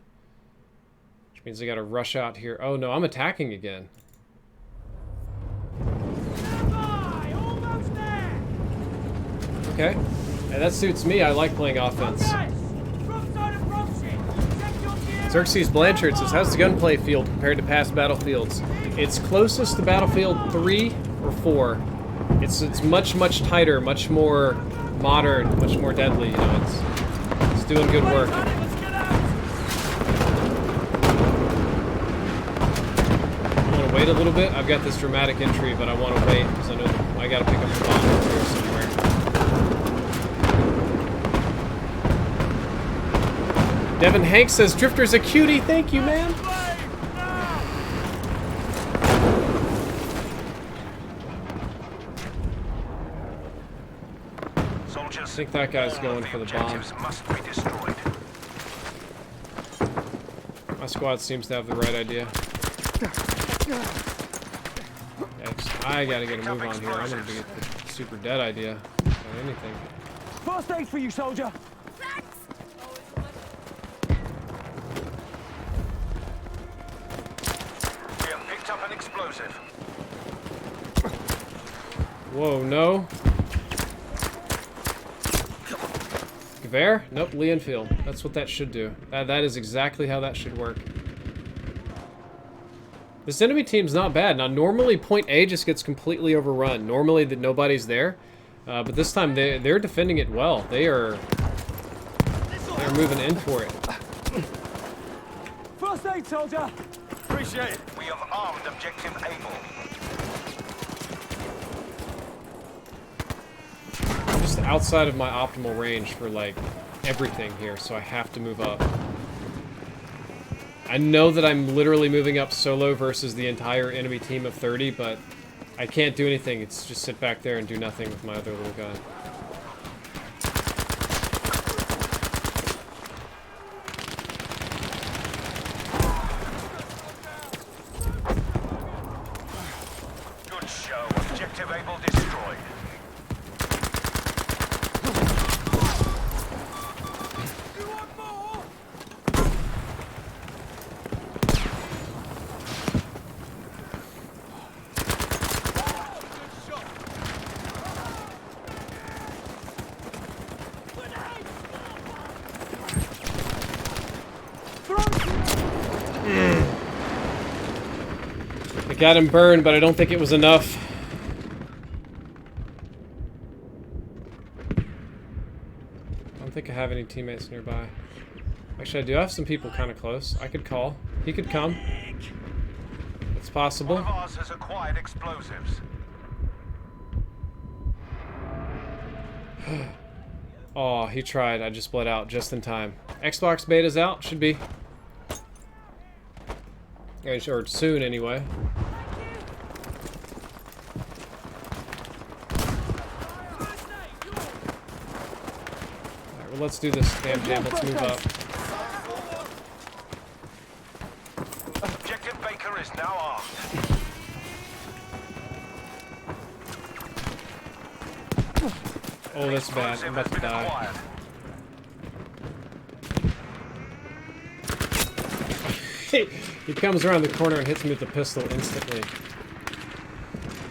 [SPEAKER 1] Which means I gotta rush out here. Oh no, I'm attacking again. Okay. And that suits me. I like playing offense. Xerxes Blanchard says, how's the gunplay field compared to past battlefields? It's closest to Battlefield 3 or 4. It's much tighter, much more modern, much more deadly, you know, it's doing good work. I want to wait a little bit. I've got this dramatic entry, but I want to wait because I know that I got to pick up the bomb over here somewhere. Devin Hank says, Drifter's a cutie. Thank you, man. I think that guy's going for the bomb. My squad seems to have the right idea. I gotta get a move on here. I'm gonna get the super dead idea. Or anything.
[SPEAKER 3] First aid for you, soldier.
[SPEAKER 2] We have picked up an explosive.
[SPEAKER 1] Whoa, no. Gewehr? Nope, Lee Enfield. That's what that should do. That is exactly how that should work. This enemy team's not bad. Now, normally point A just gets completely overrun. Normally that nobody's there. But this time they're defending it well. They're moving in for it.
[SPEAKER 3] First aid, soldier.
[SPEAKER 2] Appreciate it. We have armed objective Able.
[SPEAKER 1] I'm just outside of my optimal range for, like, everything here, so I have to move up. I know that I'm literally moving up solo versus the entire enemy team of 30, but I can't do anything. It's just sit back there and do nothing with my other little gun.
[SPEAKER 2] Good show. Objective Able destroyed.
[SPEAKER 1] I got him burned, but I don't think it was enough. I don't think I have any teammates nearby. Actually, I do have some people kind of close. I could call. He could come. It's possible.
[SPEAKER 2] One of ours has acquired explosives.
[SPEAKER 1] Oh, he tried. I just bled out just in time. Xbox beta's out. Should be. Or soon, anyway. But let's do this damn jam. Let's move up.
[SPEAKER 2] Objective Baker is now armed.
[SPEAKER 1] Oh, that's bad. I'm about to die.
[SPEAKER 2] Acquired.
[SPEAKER 1] He comes around the corner and hits me with the pistol instantly.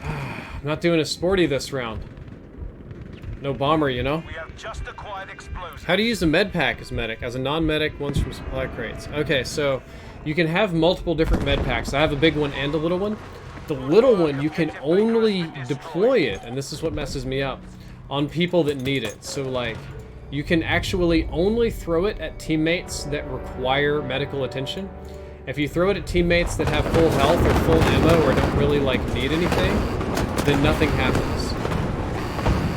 [SPEAKER 1] I'm not doing a sporty this round. No bomber, you know?
[SPEAKER 2] We have just acquired explosives.
[SPEAKER 1] How to use a med pack as medic? As a non-medic, one's from supply crates. Okay, so you can have multiple different med packs. I have a big one and a little one. The little one, you can only deploy it, and this is what messes me up, on people that need it. So, like, you can actually only throw it at teammates that require medical attention. If you throw it at teammates that have full health or full ammo or don't really, like, need anything, then nothing happens.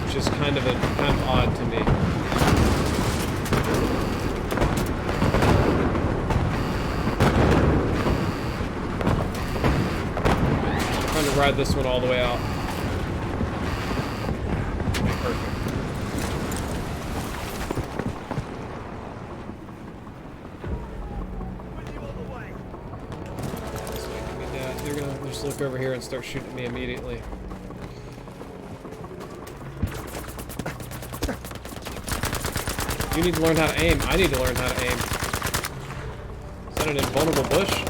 [SPEAKER 1] Which is kind of odd to me. I'm trying to ride this one all the way out. Okay, perfect. They're gonna just look over here and start shooting at me immediately. You need to learn how to aim. I need to learn how to aim. Is that an invulnerable bush?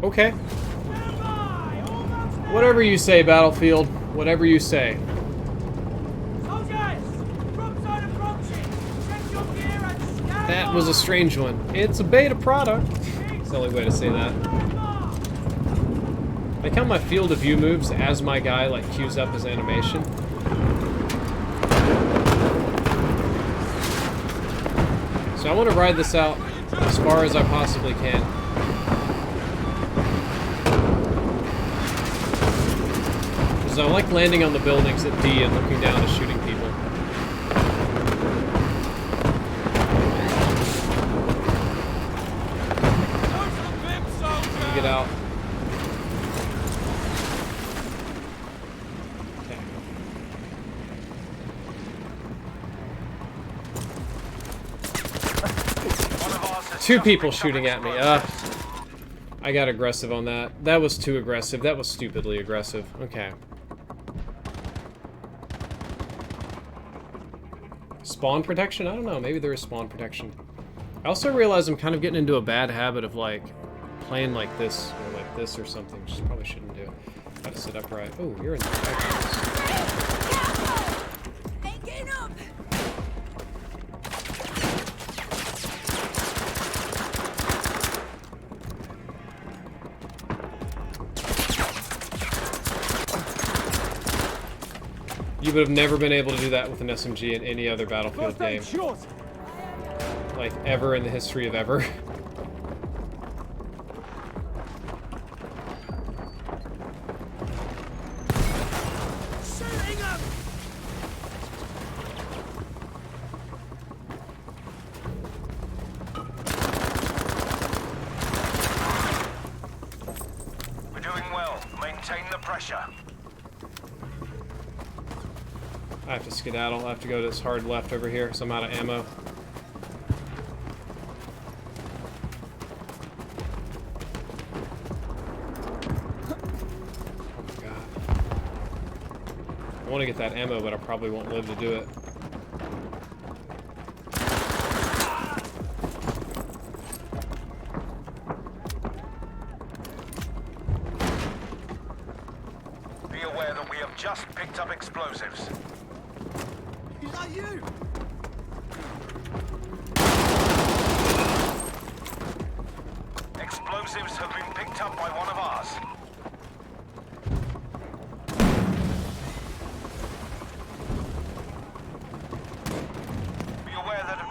[SPEAKER 1] Okay. Whatever you say, Battlefield. Whatever you say. That was a strange one. It's a beta product. That's the only way to say that. I like how my field of view moves as my guy like queues up his animation. So I want to ride this out as far as I possibly can. I like landing on the buildings at D and looking down and shooting people. Let me get out. Okay. Two people shooting at me. I got aggressive on that. That was too aggressive. That was stupidly aggressive. Okay. Spawn protection? I don't know. Maybe there is spawn protection. I also realize I'm kind of getting into a bad habit of, like, playing like this or something, which I probably shouldn't do. Gotta sit upright. Oh, you're in the
[SPEAKER 4] Ain't getting up.
[SPEAKER 1] You would have never been able to do that with an SMG in any other Battlefield game. Like, ever in the history of ever.
[SPEAKER 2] We're doing well. Maintain the pressure.
[SPEAKER 1] I have to skedaddle. I have to go to this hard left over here, so I'm out of ammo. Oh my god. I want to get that ammo, but I probably won't live to do it.
[SPEAKER 2] Be aware that we have just picked up explosives.
[SPEAKER 3] Is that you?
[SPEAKER 2] Explosives have been picked up by one of ours.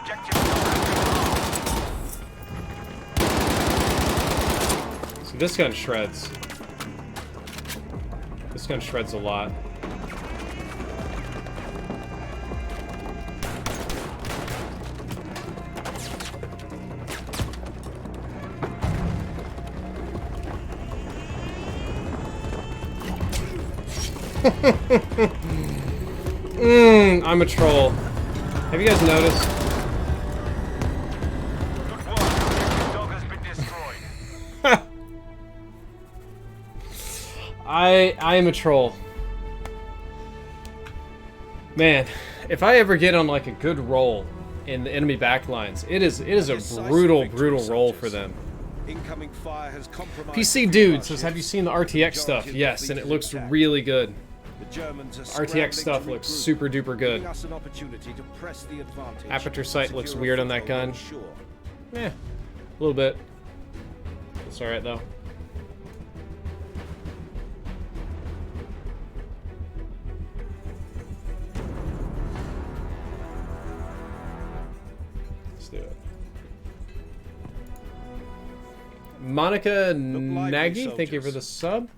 [SPEAKER 2] objective.
[SPEAKER 1] See, this gun shreds. This gun shreds a lot. I'm a troll. Have you guys noticed?
[SPEAKER 2] Good work. Objective dog has been destroyed.
[SPEAKER 1] I am a troll. Man, if I ever get on like a good roll in the enemy backlines, it is a brutal roll for them.
[SPEAKER 5] Incoming fire has compromised
[SPEAKER 1] PC Dude says, have you seen the RTX stuff? Yes, and it looks really good.
[SPEAKER 5] The Germans are
[SPEAKER 1] RTX stuff
[SPEAKER 5] scrambling to
[SPEAKER 1] looks
[SPEAKER 5] regroup,
[SPEAKER 1] super duper good.
[SPEAKER 5] giving us an opportunity to press the advantage
[SPEAKER 1] Aperture
[SPEAKER 5] and
[SPEAKER 1] sight looks
[SPEAKER 5] secure
[SPEAKER 1] weird
[SPEAKER 5] a
[SPEAKER 1] on that gun.
[SPEAKER 5] foothold on shore.
[SPEAKER 1] Eh, a little bit. It's alright though. Let's do it. Monica Nagy, thank you for the sub.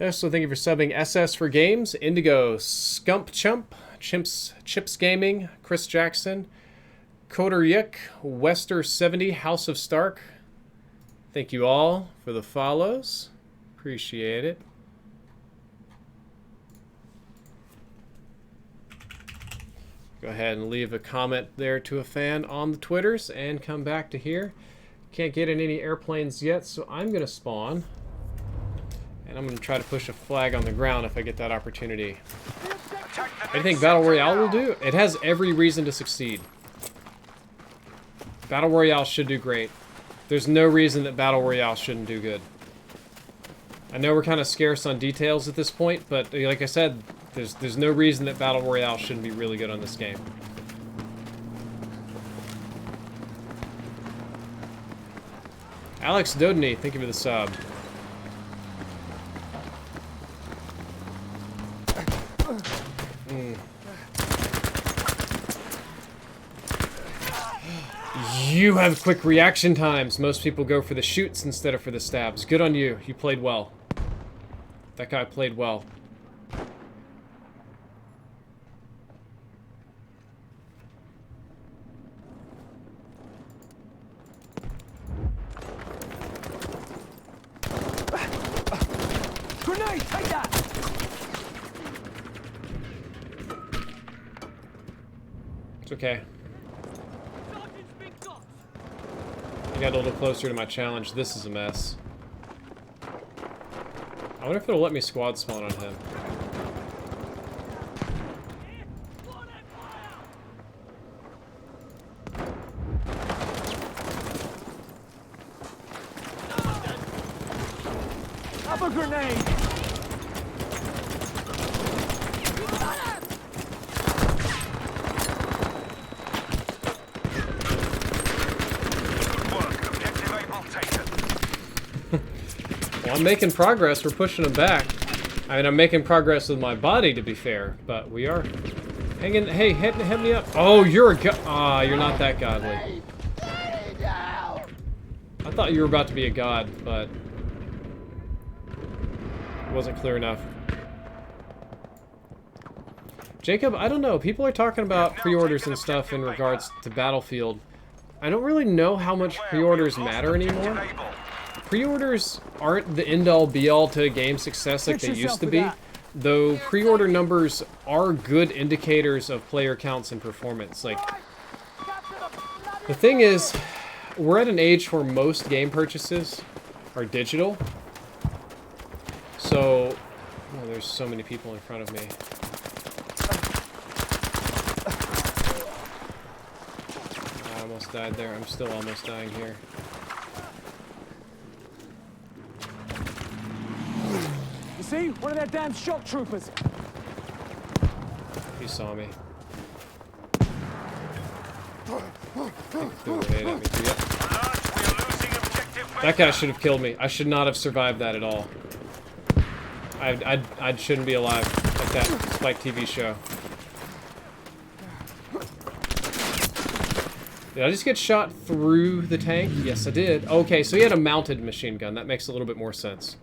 [SPEAKER 1] Also, thank you for subbing. SS for Games, Indigo, Scump Chump, Chips Gaming, Chris Jackson, Coder Yick, Wester70, House of Stark. Thank you all for the follows. Appreciate it. Go ahead and leave a comment there to a fan on the Twitters and come back to here. Can't get in any airplanes yet, so I'm going to spawn. And I'm going to try to push a flag on the ground if I get that opportunity. What do you think Battle Royale will do? It has every reason to succeed. Battle Royale should do great. There's no reason that Battle Royale shouldn't do good. I know we're kind of scarce on details at this point, but like I said, there's no reason that Battle Royale shouldn't be really good on this game. Alex Dodney, thank you for the sub. You have quick reaction times. Most people go for the shoots instead of for the stabs. Good on you. You played well. That guy played well.
[SPEAKER 3] Grenade, take that!
[SPEAKER 1] It's okay. I got a little closer to my challenge. This is a mess. I wonder if it'll let me squad spawn on him.
[SPEAKER 3] Have a grenade!
[SPEAKER 1] Well, I'm making progress. We're pushing them back. I mean, I'm making progress with my body, to be fair, but we are hanging. Hey, hit me up. Oh, you're a god. Ah, you're not that godly. I thought you were about to be a god, but it wasn't clear enough. Jacob, I don't know. People are talking about pre-orders and stuff in regards to Battlefield. I don't really know how much pre-orders matter anymore. Pre-orders aren't the end-all be-all to game success like they used to be, though pre-order numbers are good indicators of player counts and performance. Like, the thing is, we're at an age where most game purchases are digital. So, oh, there's so many people in front of me. I almost died there. I'm still almost dying here.
[SPEAKER 3] You see? One of their damn shock troopers.
[SPEAKER 1] He saw me. Threw a grenade at me too. Yep. That guy should have killed me. I should not have survived that at all. I shouldn't be alive at that Spike TV show. Did I just get shot through the tank? Yes, I did. Okay, so he had a mounted machine gun. That makes a little bit more sense.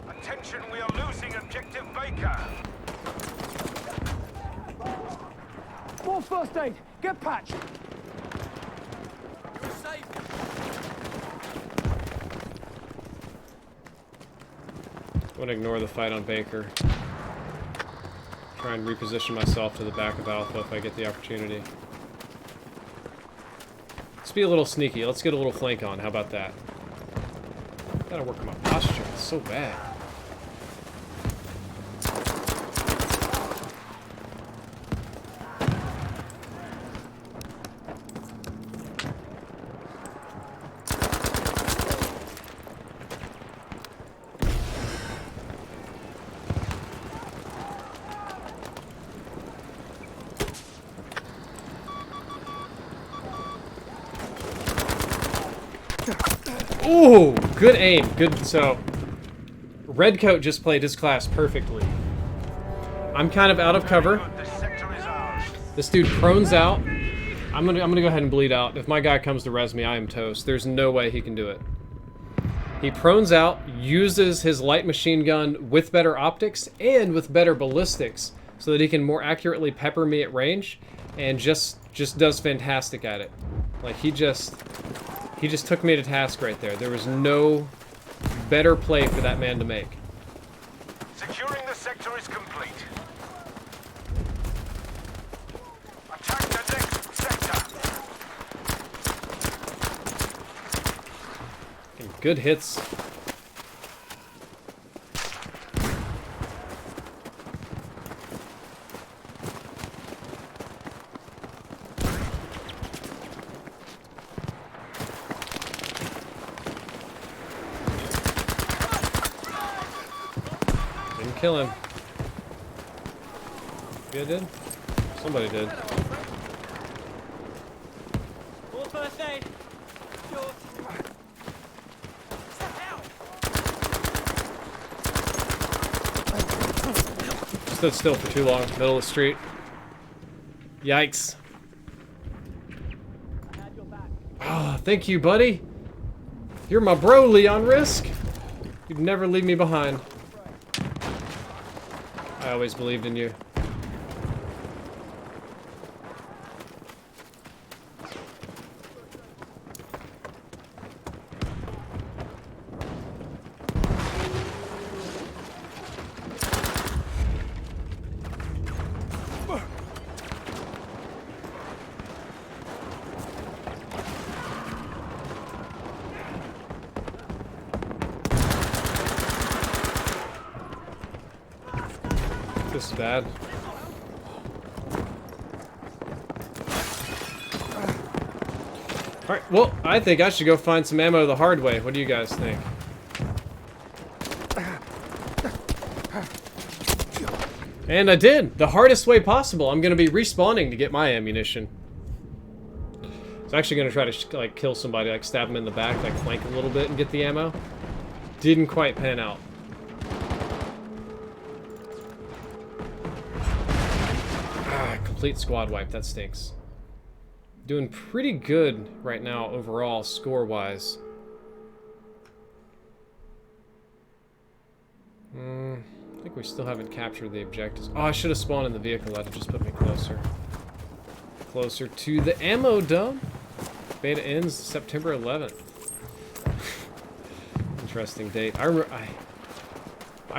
[SPEAKER 2] Attention, we are losing objective Baker.
[SPEAKER 3] More first aid. Get patched.
[SPEAKER 4] You're safe.
[SPEAKER 1] I'm gonna ignore the fight on Baker. Try and reposition myself to the back of Alpha if I get the opportunity. Let's be a little sneaky. Let's get a little flank on. How about that? Gotta work on my posture. It's so bad. Ooh, good aim. Good. So, Redcoat just played his class perfectly. I'm kind of out of cover.
[SPEAKER 2] This sector is ours.
[SPEAKER 1] This dude prones out. I'm gonna go ahead and bleed out. If my guy comes to res me, I am toast. There's no way he can do it. He prones out, uses his light machine gun with better optics and with better ballistics, so that he can more accurately pepper me at range, and just does fantastic at it. Like he just took me to task right there. There was no better play for that man to make.
[SPEAKER 2] Securing the sector is complete. Attack the next sector.
[SPEAKER 1] And good hits. Kill him. Yeah, I did? Somebody did.
[SPEAKER 3] More first aid. Yours.
[SPEAKER 1] Stood still for too long. Middle of the street. Yikes. Ah, thank you, buddy. You're my bro, Leon Risk. You'd never leave me behind. I always believed in you. This is bad. Alright, well, I think I should go find some ammo the hard way. What do you guys think? And I did! The hardest way possible. I'm gonna be respawning to get my ammunition. I was actually gonna try to, like, kill somebody, like, stab him in the back, like, flank a little bit and get the ammo. Didn't quite pan out. Complete squad wipe, that stinks. Doing pretty good right now overall, score-wise. I think we still haven't captured the objectives. Oh, I should have spawned in the vehicle. That'd just put me closer. Closer to the ammo dump. Beta ends September 11th. Interesting date. I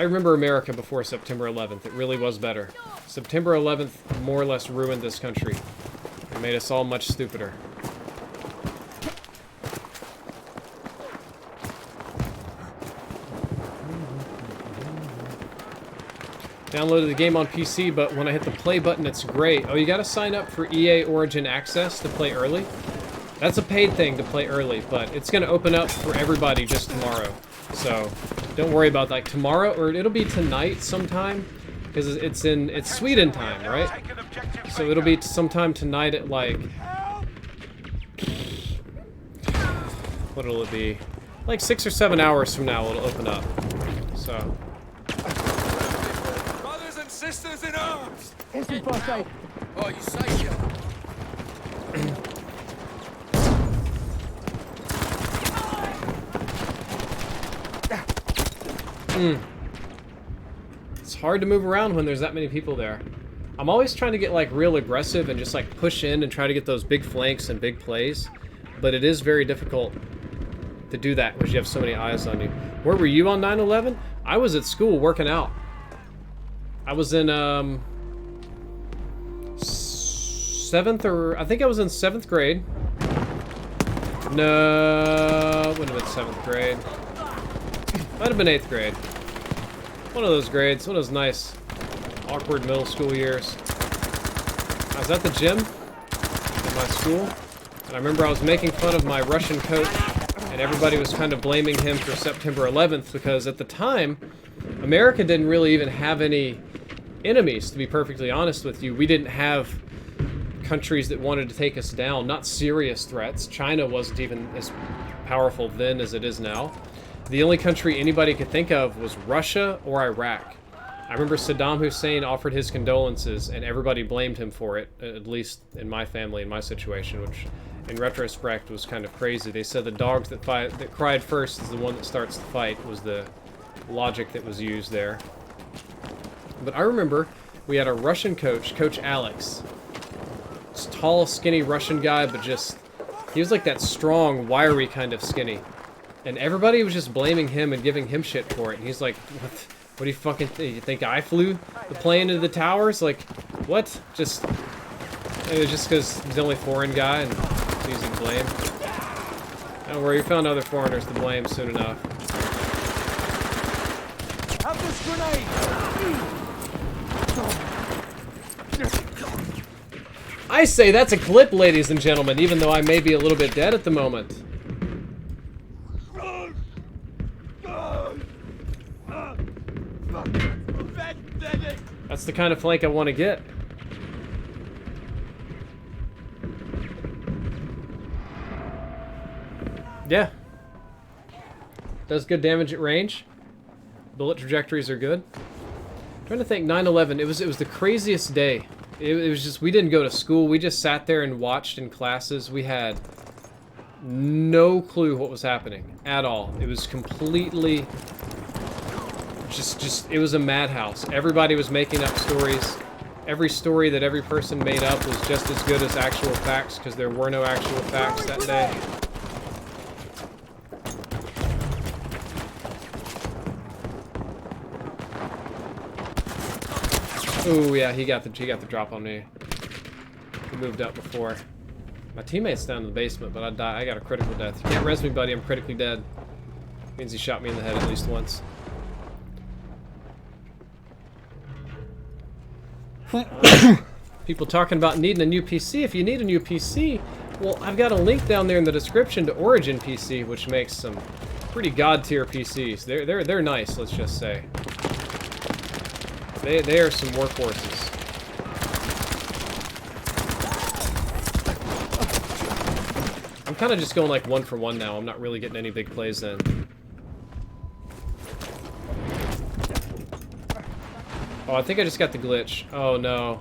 [SPEAKER 1] remember America before September 11th. It really was better. September 11th more or less ruined this country. It made us all much stupider. Downloaded the game on PC, but when I hit the play button, it's great. Oh, you gotta sign up for EA Origin Access to play early? That's a paid thing to play early, but it's gonna open up for everybody just tomorrow. So, don't worry about like tomorrow, or it'll be tonight sometime, because it's Sweden time, right? So it'll be sometime tonight at like, what'll it be? Like 6 or 7 hours from now it'll open up. So.
[SPEAKER 6] Sisters in arms!
[SPEAKER 3] Here's some first aid.
[SPEAKER 6] Oh, you say, yeah.
[SPEAKER 1] It's hard to move around when there's that many people there. I'm always trying to get like real aggressive and just like push in and try to get those big flanks and big plays. But it is very difficult to do that because you have so many eyes on you. Where were you on 9/11? I was at school working out. I was in seventh, or I think I was in 7th grade. No, wouldn't have been 7th grade. Might have been 8th grade. One of those grades, one of those nice, awkward middle school years. I was at the gym in my school, and I remember I was making fun of my Russian coach, and everybody was kind of blaming him for September 11th because at the time, America didn't really even have any enemies, to be perfectly honest with you. We didn't have countries that wanted to take us down, not serious threats. China wasn't even as powerful then as it is now. The only country anybody could think of was Russia or Iraq. I remember Saddam Hussein offered his condolences and everybody blamed him for it, at least in my family, in my situation, which in retrospect was kind of crazy. They said the dogs that cried first is the one that starts the fight, was the logic that was used there. But I remember we had a Russian coach, Coach Alex. This tall, skinny Russian guy, but just, he was like that strong, wiry kind of skinny. And everybody was just blaming him and giving him shit for it. And he's like, what do you fucking think? You think I flew the plane into the towers? Like, what? Just, it was just because he's the only foreign guy and he's easy to blame. Don't worry, you found other foreigners to blame soon enough.
[SPEAKER 3] Have this grenade!
[SPEAKER 1] I say that's a clip, ladies and gentlemen, even though I may be a little bit dead at the moment. That's the kind of flank I want to get. Yeah. Does good damage at range. Bullet trajectories are good. I'm trying to think, 9/11, it was the craziest day. It was just, we didn't go to school. We just sat there and watched in classes. We had no clue what was happening at all. It was completely just it was a madhouse. Everybody was making up stories. Every story that every person made up was just as good as actual facts because there were no actual facts that day. Oh yeah, he got the drop on me. He moved up before. My teammate's down in the basement, but I got a critical death. You can't res me, buddy. I'm critically dead. Means he shot me in the head at least once. People talking about needing a new PC. If you need a new PC, well, I've got a link down there in the description to Origin PC, which makes some pretty god tier PCs. They're nice, let's just say. They are some workhorses. I'm kind of just going like 1 for 1 now. I'm not really getting any big plays in. Oh, I think I just got the glitch. Oh no.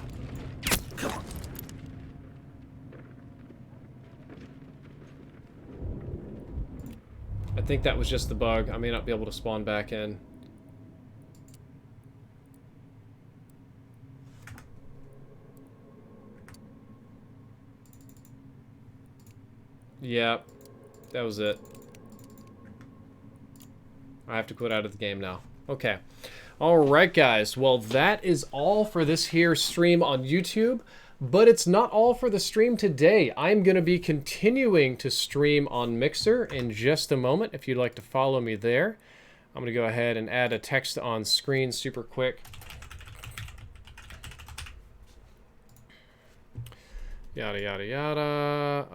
[SPEAKER 1] I think that was just the bug. I may not be able to spawn back in. Yep, that was it. I have to quit out of the game now. Okay. Alright guys, well that is all for this here stream on YouTube, but it's not all for the stream today. I'm going to be continuing to stream on Mixer in just a moment if you'd like to follow me there. I'm going to go ahead and add a text on screen super quick. Yada yada yada.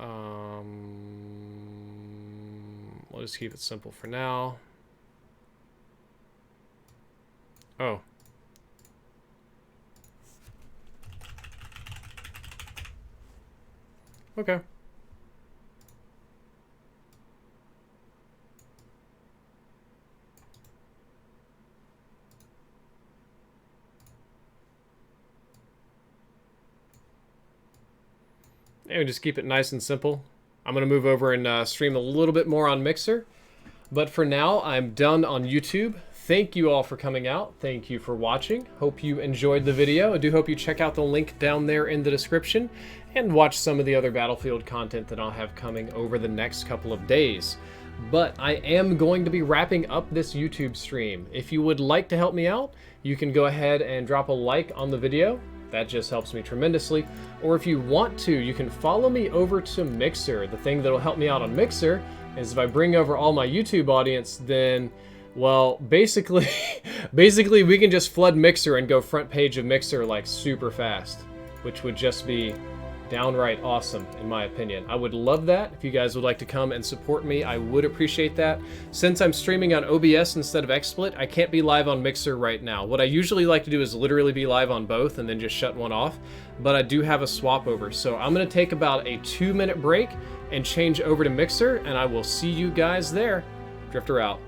[SPEAKER 1] We'll just keep it simple for now. Oh. Okay. And just keep it nice and simple. I'm going to move over and stream a little bit more on Mixer. But for now, I'm done on YouTube. Thank you all for coming out. Thank you for watching. Hope you enjoyed the video. I do hope you check out the link down there in the description and watch some of the other Battlefield content that I'll have coming over the next couple of days. But I am going to be wrapping up this YouTube stream. If you would like to help me out, you can go ahead and drop a like on the video. That just helps me tremendously. Or if you want to, you can follow me over to Mixer. The thing that'll help me out on Mixer is if I bring over all my YouTube audience, then, well, basically we can just flood Mixer and go front page of Mixer like super fast, which would just be downright awesome in my opinion. I would love that. If you guys would like to come and support me, I would appreciate that. Since I'm streaming on OBS instead of XSplit, I can't be live on Mixer right now. What I usually like to do is literally be live on both and then just shut one off, but I do have a swap over. So I'm going to take about a 2-minute break and change over to Mixer, and I will see you guys there. Drifter out.